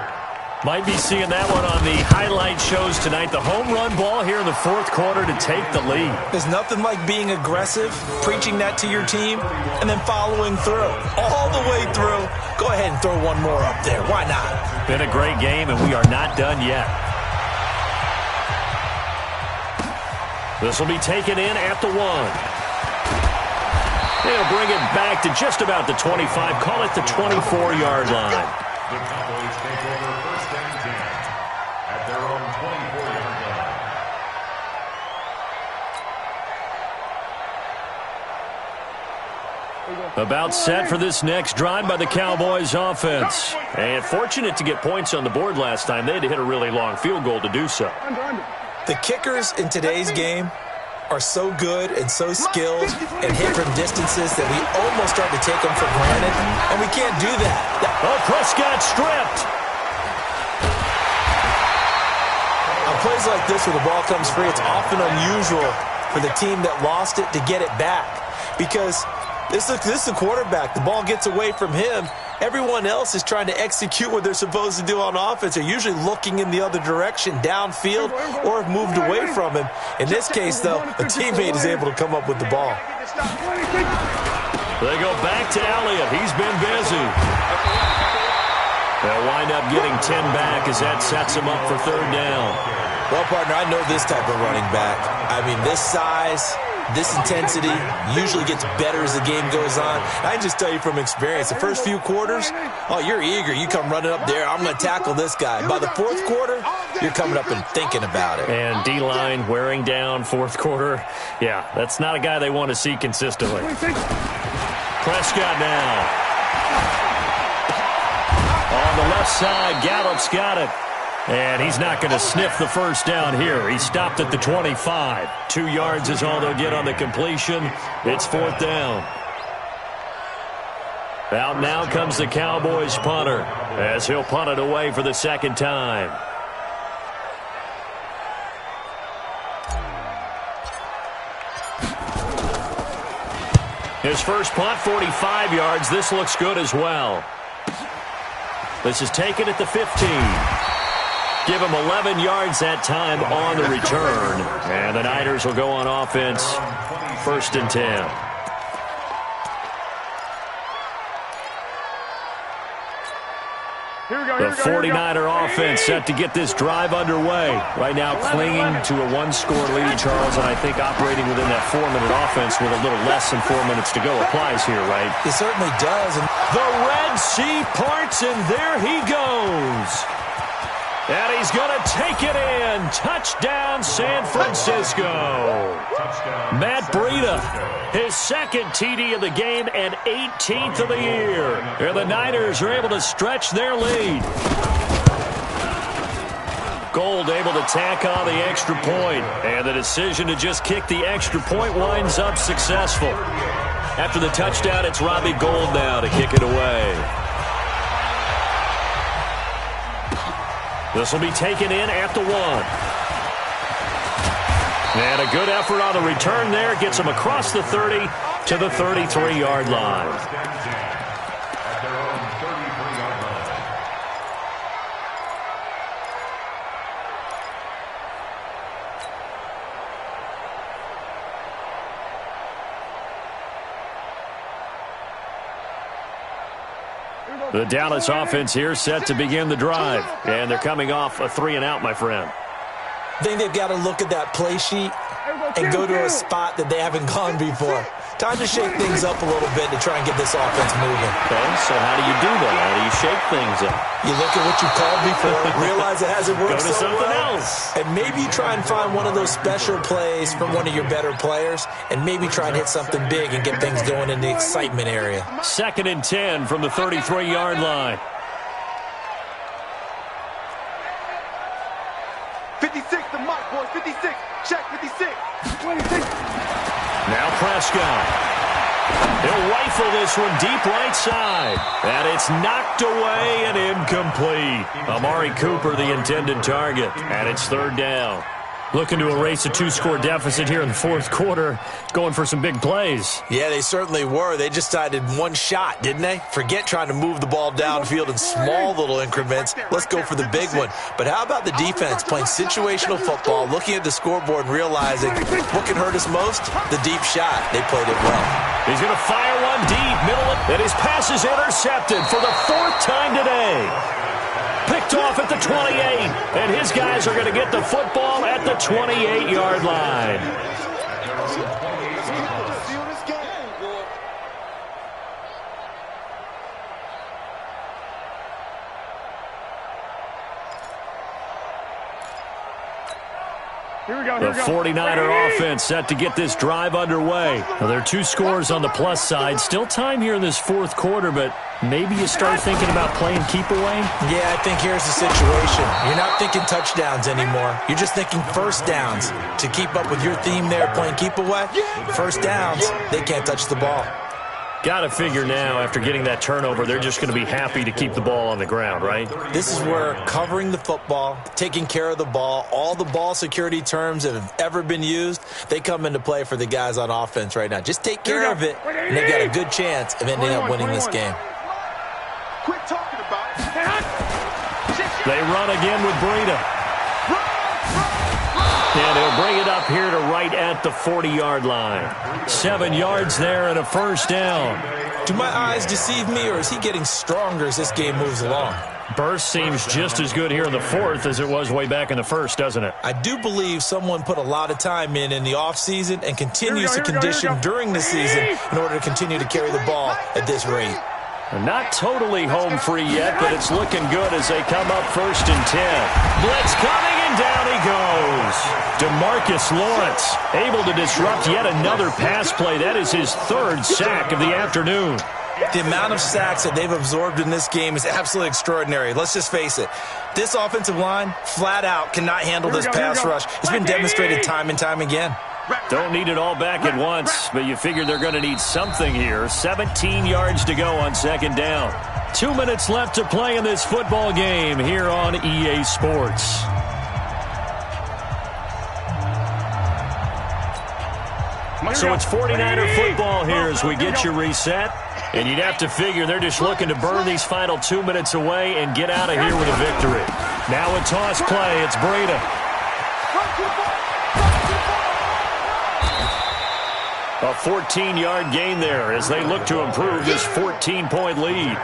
Speaker 1: Might be seeing that one on the highlight shows tonight. The home run ball here in the fourth quarter to take the lead.
Speaker 7: There's nothing like being aggressive, preaching that to your team, and then following through. All the way through. Go ahead and throw one more up there. Why not?
Speaker 1: Been a great game, and we are not done yet. This will be taken in at the 1. They'll bring it back to just about the 25. Call it the 24-yard line.
Speaker 8: The Cowboys take over first and 10 at their own 24-yard line.
Speaker 1: About set for this next drive by the Cowboys offense. And fortunate to get points on the board last time. They had to hit a really long field goal to do so.
Speaker 7: The kickers in today's game are so good and so skilled and hit from distances that we almost start to take them for granted, and we can't do that.
Speaker 1: Oh, Prescott stripped.
Speaker 7: On plays like this where the ball comes free, it's often unusual for the team that lost it to get it back because this is the quarterback. The ball gets away from him. Everyone else is trying to execute what they're supposed to do on offense. They're usually looking in the other direction, downfield, or have moved away from him. In this case, though, a teammate is able to come up with the ball.
Speaker 1: They go back to Elliott. He's been busy. They'll wind up getting 10 back as that sets him up for third down.
Speaker 7: Well, partner, I know this type of running back. I mean, this size, this intensity usually gets better as the game goes on. I can just tell you from experience, the first few quarters, oh, you're eager. You come running up there, I'm going to tackle this guy. By the fourth quarter, you're coming up and thinking about it.
Speaker 1: And D-line wearing down fourth quarter. Yeah, that's not a guy they want to see consistently. Prescott now. On the left side, Gallup's got it. And he's not going to sniff the first down here. He stopped at the 25. 2 yards is all they'll get on the completion. It's fourth down. Out now comes the Cowboys punter as he'll punt it away for the second time. His first punt, 45 yards. This looks good as well. This is taken at the 15. Give him 11 yards that time on the return. And the Niners will go on offense, first and 10. The 49er offense set to get this drive underway. Right now clinging to a one-score lead, Charles, and I think operating within that 4-minute offense with a little less than 4 minutes to go applies here, right?
Speaker 7: It certainly does. And
Speaker 1: the Red Sea parts, and there he goes. And he's going to take it in. Touchdown, San Francisco. Matt Breida, his second TD of the game and 18th of the year. And the Niners are able to stretch their lead. Gold able to tack on the extra point. And the decision to just kick the extra point winds up successful. After the touchdown, it's Robbie Gould now to kick it away. This will be taken in at the 1. And a good effort on the return there. Gets him across the 30 to the 33-yard line. The Dallas offense here set to begin the drive. And they're coming off a 3-and-out, my friend.
Speaker 7: I think they've got to look at that play sheet and go to a spot that they haven't gone before. Time to shake things up a little bit to try and get this offense moving.
Speaker 1: Okay, so how do you do that? How do you shake things up?
Speaker 7: You look at what you called before, realize it hasn't worked
Speaker 1: so
Speaker 7: so
Speaker 1: something
Speaker 7: well,
Speaker 1: else.
Speaker 7: and maybe try and find one of those special plays from one of your better players, and maybe try and hit something big and get things going in the excitement area.
Speaker 1: 2nd and 10 from the 33-yard line.
Speaker 6: 56 to Mike, boys. 56. Check 56. 26.
Speaker 1: Now Prescott. He'll rifle this one deep right side. And it's knocked away and incomplete. Amari Cooper, the intended target. And it's third down. Looking to erase a 2-score deficit here in the fourth quarter, going for some big plays.
Speaker 7: Yeah, they certainly were. They just decided one shot, didn't they? Forget trying to move the ball downfield in small little increments. Let's go for the big one. But how about the defense playing situational football, looking at the scoreboard and realizing what can hurt us most? The deep shot. They played it well.
Speaker 1: He's going to fire one deep, middle, and his pass is intercepted for the 4th time today. Picked off at the 28, and his guys are going to get the football at the 28-yard line. The 49er offense set to get this drive underway. Now, there are 2 scores on the plus side. Still time here in this fourth quarter, but maybe you start thinking about playing keep away?
Speaker 7: Yeah, I think here's the situation. You're not thinking touchdowns anymore. You're just thinking first downs. To keep up with your theme there, playing keep away, first downs, they can't touch the ball.
Speaker 1: Got to figure now, after getting that turnover, they're just going to be happy to keep the ball on the ground, right?
Speaker 7: This is where covering the football, taking care of the ball, all the ball security terms that have ever been used, they come into play for the guys on offense right now. Just take care of it, and they've got a good chance of ending up winning this game.
Speaker 6: Quit talking about it.
Speaker 1: They run again with Breida. And he'll bring it up here to right at the 40-yard line. 7 yards there and a first down.
Speaker 7: Do my eyes deceive me, or is he getting stronger as this game moves along?
Speaker 1: Burst seems just as good here in the fourth as it was way back in the first, doesn't it?
Speaker 7: I do believe someone put a lot of time in the offseason and continues to condition during the season in order to continue to carry the ball at this rate.
Speaker 1: Not totally home free yet, but it's looking good as they come up 1st and 10. Blitz coming, and down he goes. DeMarcus Lawrence able to disrupt yet another pass play. That is his 3rd sack of the afternoon.
Speaker 7: The amount of sacks that they've absorbed in this game is absolutely extraordinary. Let's just face it. This offensive line, flat out, cannot handle this pass rush. It's been demonstrated time and time again.
Speaker 1: Don't need it all back at once, but you figure they're going to need something here. 17 yards to go on 2nd down. 2 minutes left to play in this football game here on EA Sports. So it's 49er football here as we get you reset. And you'd have to figure they're just looking to burn these final 2 minutes away and get out of here with a victory. Now a toss play. It's Breida. A 14-yard gain there as they look to improve this 14-point lead.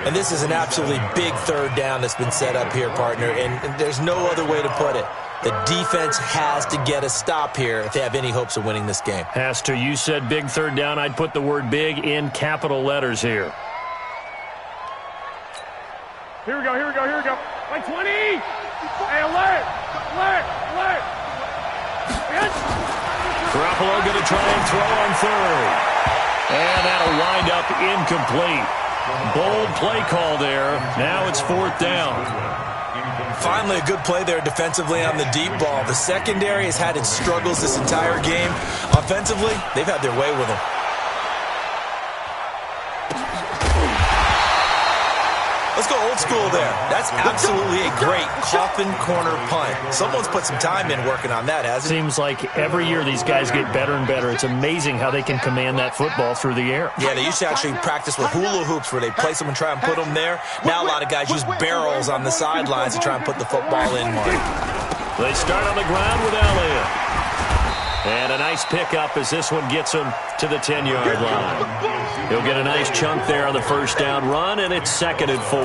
Speaker 7: And this is an absolutely big 3rd down that's been set up here, partner, and there's no other way to put it. The defense has to get a stop here if they have any hopes of winning this game.
Speaker 1: Has to. You said big 3rd down. I'd put the word big in capital letters here.
Speaker 9: Here we go. Like 20. Hey, alert.
Speaker 1: Garoppolo going to try and throw on 3rd. And that'll wind up incomplete. Bold play call there. Now it's 4th down.
Speaker 7: Finally, a good play there defensively on the deep ball. The secondary has had its struggles this entire game. Offensively, they've had their way with them. Let's go old school there. That's absolutely a great coffin corner punt. Someone's put some time in working on that, hasn't it?
Speaker 1: Seems like every year these guys get better and better. It's amazing how they can command that football through the air.
Speaker 7: Yeah, they used to actually practice with hula hoops where they place them and try and put them there. Now a lot of guys use barrels on the sidelines to try and put the football in more.
Speaker 1: They start on the ground with Elliott. And a nice pickup as this one gets him to the 10-yard line. He'll get a nice chunk there on the 1st down run, and it's 2nd and 4.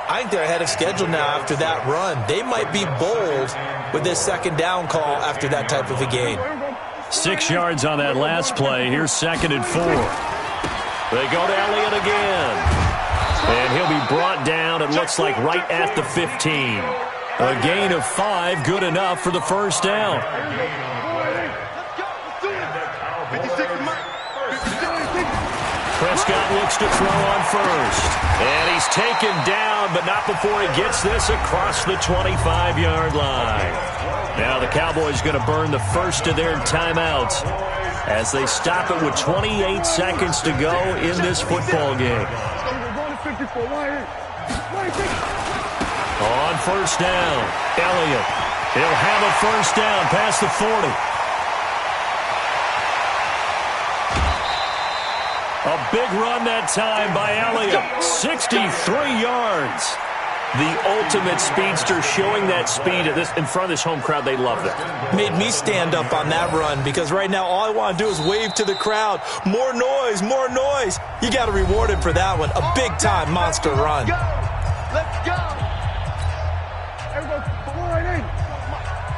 Speaker 7: I think they're ahead of schedule now after that run. They might be bold with this 2nd down call after that type of a gain.
Speaker 1: 6 yards on that last play. Here's 2nd and 4. They go to Elliott again. And he'll be brought down, it looks like, right at the 15. A gain of 5, good enough for the 1st down. Prescott looks to throw on 1st. And he's taken down, but not before he gets this across the 25-yard line. Now the Cowboys going to burn the first of their timeouts. as they stop it with 28 seconds to go in this football game. On first down, Elliott. He'll have a first down past the 40. A big run that time by Elliott. 63 yards. The ultimate speedster, showing that speed in front of this home crowd. They love that.
Speaker 7: Made me stand up on that run because right now all I want to do is wave to the crowd. More noise, more noise. You got to reward him for that one. A big-time monster run.
Speaker 6: Let's go.
Speaker 9: Everybody, come right in.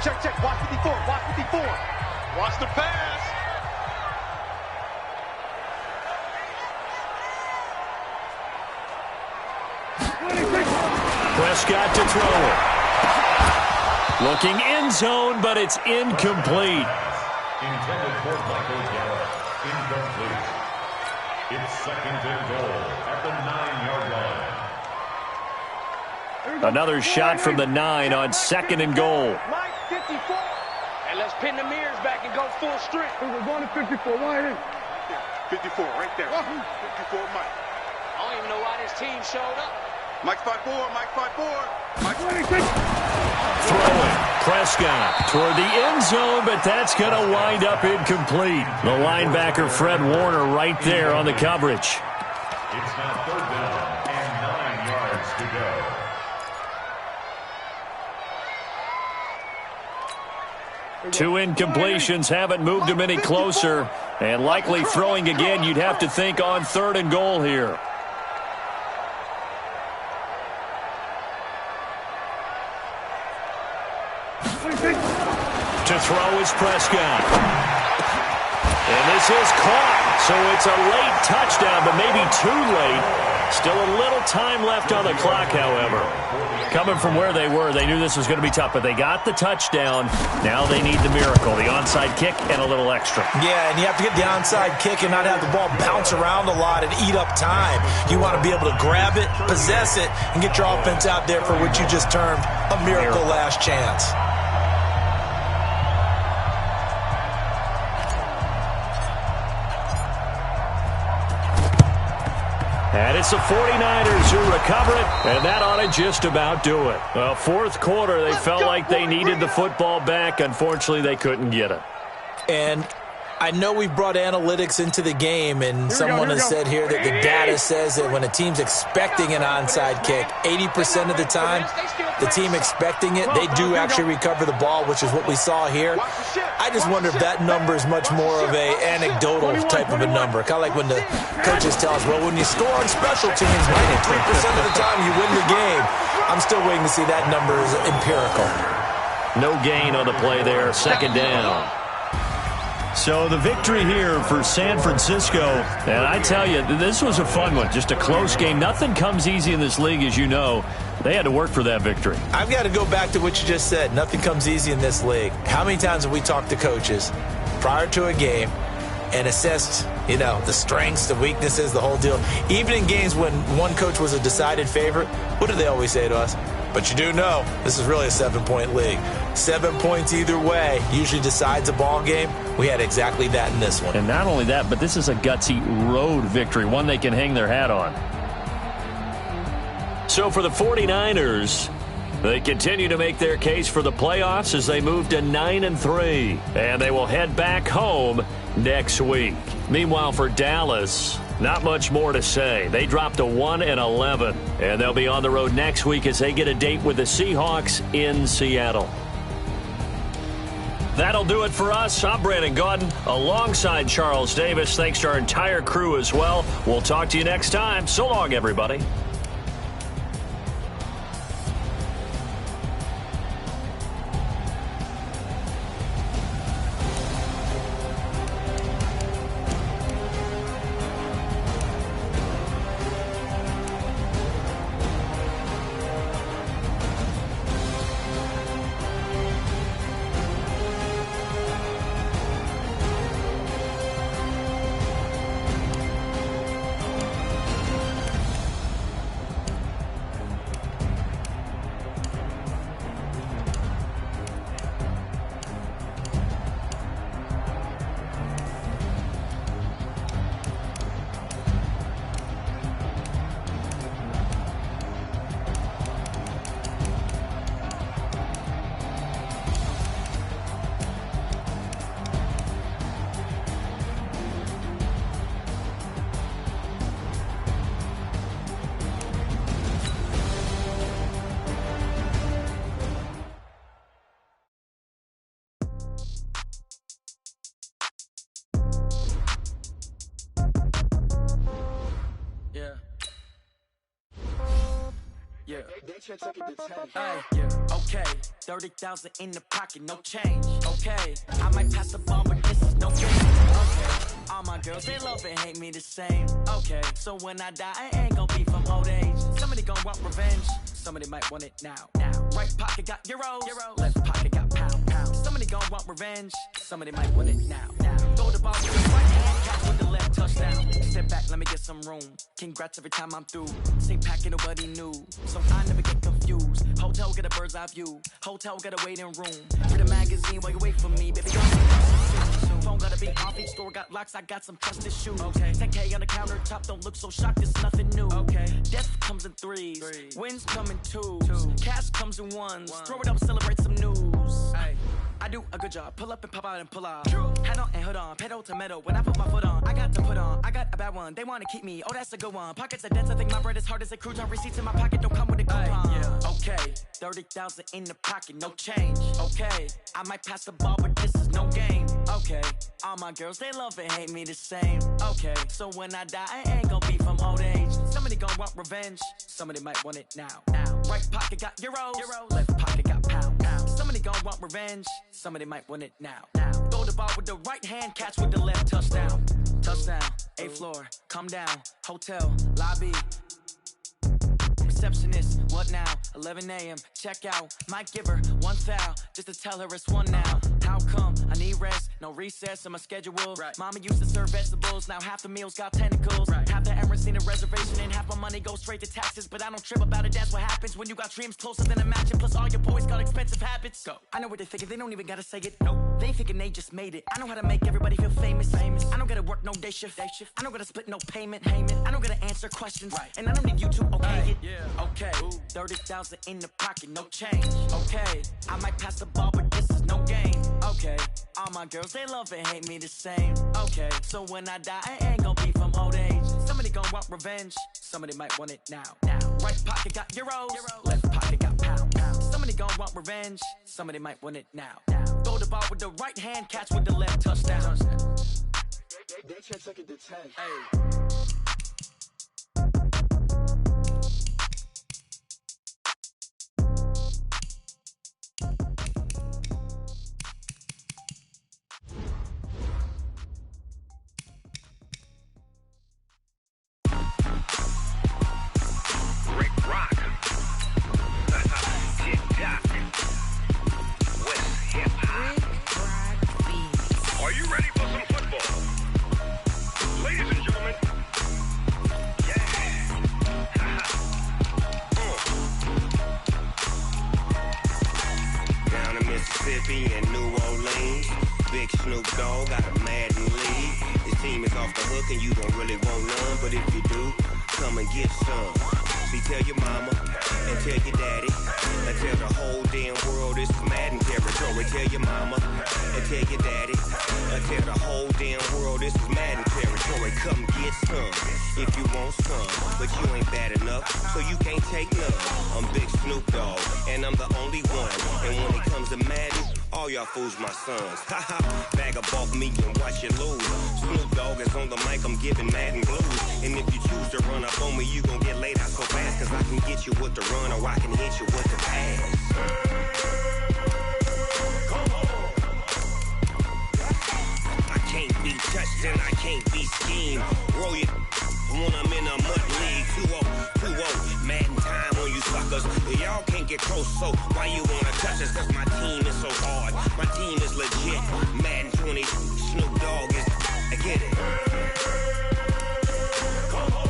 Speaker 6: Check, check. Watch 54. Watch 54. Watch the pass.
Speaker 1: Prescott to throw it. Looking end zone, but it's incomplete.
Speaker 8: Intended for Michael Gallup. Incomplete. It's second and goal at the 9-yard line.
Speaker 1: Another shot from the 9 on second and goal.
Speaker 6: Mike, 54. And let's pin the mirrors back and go full strength.
Speaker 9: We're going to 54. Right in.
Speaker 5: 54, right there. 54, Mike.
Speaker 6: I don't even know why this team showed up.
Speaker 5: Mike 5-4, Mike 5-4. Mike
Speaker 9: 26.
Speaker 1: Throwing. Prescott toward the end zone, but that's going to wind up incomplete. The linebacker, Fred Warner, right there on the coverage.
Speaker 8: It's now third down and 9 yards to go.
Speaker 1: Two incompletions haven't moved him any closer. And likely throwing again, you'd have to think on third and goal here. To throw is Prescott. And this is caught. So it's a late touchdown, but maybe too late. Still a little time left on the clock, however. Coming from where they were, they knew this was going to be tough, but they got the touchdown. Now they need the miracle, the onside kick and a little extra.
Speaker 7: Yeah, and you have to get the onside kick and not have the ball bounce around a lot and eat up time. You want to be able to grab it, possess it, and get your offense out there for what you just termed a miracle last chance.
Speaker 1: And it's the 49ers who recover it, and that ought to just about do it. Well, fourth quarter, they felt like they needed the football back. Unfortunately, they couldn't get it.
Speaker 7: And I know we've brought analytics into the game, and someone has said here that the data says that when a team's expecting an onside kick, 80% of the time, the team expecting it, they do actually recover the ball, which is what we saw here. I just wonder if that number is much more of a anecdotal type of a number. Kind of like when the coaches tell us, well, when you score on special teams, 93% of the time you win the game. I'm still waiting to see that number is empirical.
Speaker 1: No gain on the play there, second down. So the victory here for San Francisco, and I tell you, this was a fun one, just a close game. Nothing comes easy in this league, as you know. They had to work for that victory.
Speaker 7: I've got to go back to what you just said. Nothing comes easy in this league. How many times have we talked to coaches prior to a game and assessed, the strengths, the weaknesses, the whole deal? Even in games when one coach was a decided favorite, what do they always say to us? But you do know this is really a 7-point league. 7 points either way usually decides a ball game. We had exactly that in this one.
Speaker 1: And not only that, but this is a gutsy road victory, one they can hang their hat on. So for the 49ers, they continue to make their case for the playoffs as they move to 9-3. And they will head back home next week. Meanwhile, for Dallas, not much more to say. They dropped to 1-11, and they'll be on the road next week as they get a date with the Seahawks in Seattle. That'll do it for us. I'm Brandon Gaudin alongside Charles Davis. Thanks to our entire crew as well. We'll talk to you next time. So long, everybody.
Speaker 10: Yeah. Hey, yeah. Okay. 30,000 in the pocket, no change. Okay. I might pass the ball, but this is no game. Okay. All my girls, they love and hate me the same. Okay. So when I die, I ain't gon' be from old age. Somebody gon' want revenge. Somebody might want it now. Right pocket got euros. Left pocket got pound. Somebody gon' want revenge. Somebody might want it now. Throw the ball with the right hand, catch with the left touchdown. Step back, let me get some room. Congrats every time I'm through. Same packet, nobody knew. So I never get confused. Hotel get a bird's eye view. Hotel got a waiting room. Read a magazine while you wait for me, baby. Phone gotta be off, each store got locks, I got some trusted shoes. Okay. 10K on the countertop, don't look so shocked, it's nothing new. Okay. Death comes in threes. Wins come in twos. Cash comes in ones. Throw it up, celebrate some news. Ay. I do a good job, pull up and pop out and pull out. Head on and hood on, pedal to metal. When I put my foot on, I got to put on. I got a bad one, they wanna keep me, oh that's a good one. Pockets are dense, I think my bread is hard as a crouton. Receipts in my pocket don't come with a coupon. Yeah. Okay, 30,000 in the pocket, no change. Okay, I might pass the ball, but this is no game. Okay, all my girls, they love and hate me the same. Okay, so when I die, I ain't gon' be from old age. Somebody gon' want revenge, somebody might want it now. Right pocket got euros. Left pocket got pound. Somebody gon' want revenge, somebody might want it now. Throw the ball with the right hand, catch with the left touchdown. Touchdown, 8th floor, come down, hotel, lobby. Receptionist, what now? 11 a.m. check out. Might give her one foul just to tell her it's one now. How come? I need rest, no recess in my schedule. Right. Mama used to serve vegetables, now half the meals got tentacles. Right. Half the errands need a reservation and half my money goes straight to taxes. But I don't trip about it, that's what happens when you got dreams closer than a match. And plus all your boys got expensive habits. Go. I know what they're thinking, they don't even gotta say it. Nope. They thinking they just made it. I know how to make everybody feel famous. I don't gotta work no day shift. I don't gotta split no payment. I don't gotta answer questions. Right. And I don't need you to okay it. Yeah. Okay, 30,000 in the pocket, no change. Okay, I might pass the ball, but this is no game. Okay, all my girls, they love and hate me the same. Okay, so when I die, I ain't gon' be from old age. Somebody gon' want revenge, somebody might want it now. Right pocket got euros. Left pocket got pound. Somebody gon' want revenge, somebody might want it now. Throw the ball with the right hand, catch with the left touchdown.
Speaker 11: They can't take it to 10.
Speaker 10: Hey.
Speaker 12: And New Orleans, Big Snoop Dogg got a Madden league. His team is off the hook and you don't really want none, but if you do, come and get some. See, tell your mama and tell your daddy and tell the whole damn world this is Madden territory. Tell your mama and tell your daddy and tell the whole damn world this is Madden territory. Come get some if you want some, but you ain't bad enough, so you can't take none. I'm Big Snoop Dogg and I'm the only one, and when it comes to Madden, all y'all fools my sons. Haha, bag up off me and watch you lose. Snoop Dogg is on the mic, I'm giving Madden blues. And if you choose to run up on me, you gon' get laid out so fast, cause I can get you with the run or I can hit you with the pass. Come on. I can't be touched and I can't be schemed. Roll you when I'm in a mud league. 2-0, Madden time on you suckers. Y'all can't get close, so why you wanna touch us? Cause my team is so hard, my team is legit. Madden 20, Snoop Dogg is, I get it. Come on.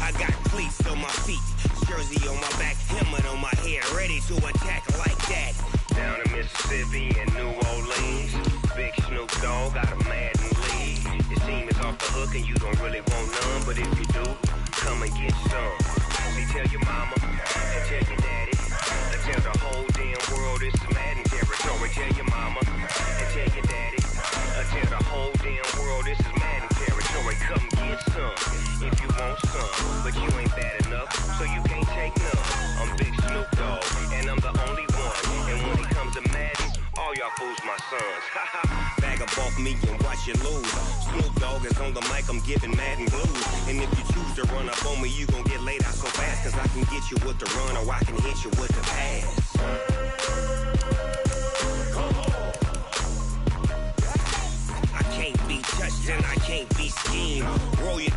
Speaker 12: I got cleats on my feet, jersey on my back, helmet on my head, ready to attack like that. Down in Mississippi and New Orleans, Big Snoop Dogg got a Madden league. Your team is off the hook and you don't really want none, but if you do, come and get some. See, tell your mama and tell your daddy and tell the whole damn world this is Madden territory. Tell your mama and tell your daddy and tell the whole damn world this is Madden territory. Come get some if you want some, but you ain't bad enough, so you can't take none. I'm Big Snoop Dogg and I'm the only one, and when it comes to Madden, all y'all fools my sons. Bag of off me and watch you lose. Snoop Dogg is on the mic, I'm giving Madden blues. And if you choose to run up on me, you gon' get laid out so fast. Cause I can get you with the run or I can hit you with the pass. I can't be touched and I can't be schemed. Roll you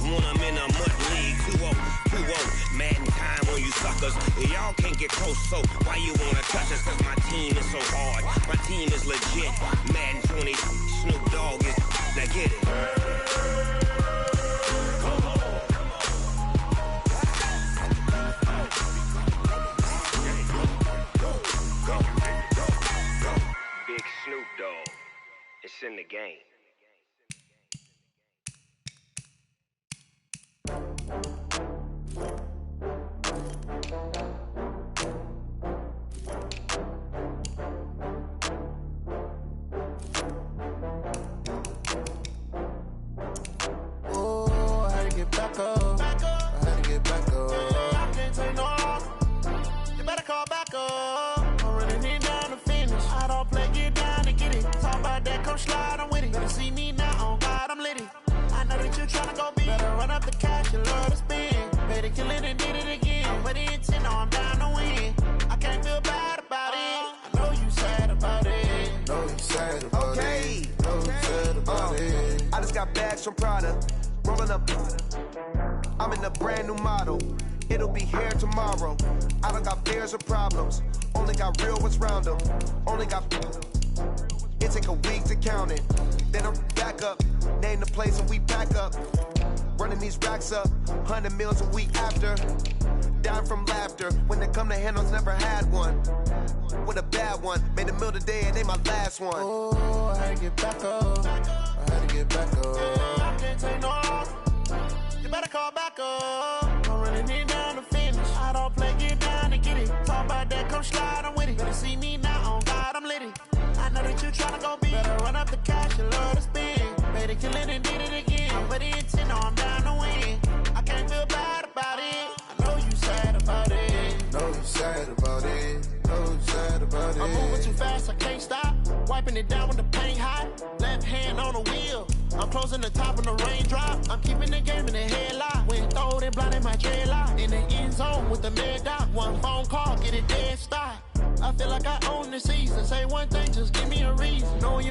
Speaker 12: when I'm in a mud league. 2-0, Madden time on you suckers. Y'all can't get close, so why you wanna touch us? Cause my team is so hard, my team is legit. Madden 20, Snoop Dogg is, now get it. Big Snoop Dogg, it's in the game.
Speaker 2: Back up. I had to get back up. I can't take no loss. You better call back up. I'm running it down to finish. I don't play, get down to get it. Talk about that, come slide, I'm with it. Better see me now, on God, I'm litty. I know that you tryna go big. Better run up the cash, you love to spin. Better kill it and did it again. I'm with the intent, no, I'm down to win. I can't feel bad about it. I know you sad about it.
Speaker 3: Know you sad about it. Know you sad about it. I just got bags from Prada. Rolling up, I'm in a brand new model. It'll be here tomorrow. I don't got fears or problems. Only got real ones round them. Only got. It take a week to count it. Then I'm back up. Name the place and we back up. Running these racks up. 100 meals a week after. Down from laughter. When they come to handles, never had one. With a bad one. Made a meal today and they my last one.
Speaker 2: Oh, I had to get back up. I had to get back up. I can't take no loss. You better call back up. I'm running it down to finish. I don't play, get down to get it. Talk about that, come slide, I'm with it. Better see me now, on God, I'm litty. I know that you tryna go big. Better run up the cash, you love to spin. Better kill it and did it again. I'm with the intent, no, I'm down to win. I can't feel bad about it. I know you sad about it.
Speaker 3: Know you sad about it. Know you sad about it.
Speaker 2: I'm moving too fast, I can't stop. Wiping it down when the paint hot. Left hand on the wheel. I'm closing the top of the raindrop. I'm keeping the game in the headlock. When throwed and blinded my dreadlock. In the end zone with the mad dot. One phone call, get it dead stop. I feel like I own the season. Say one thing, just give me a reason. Know you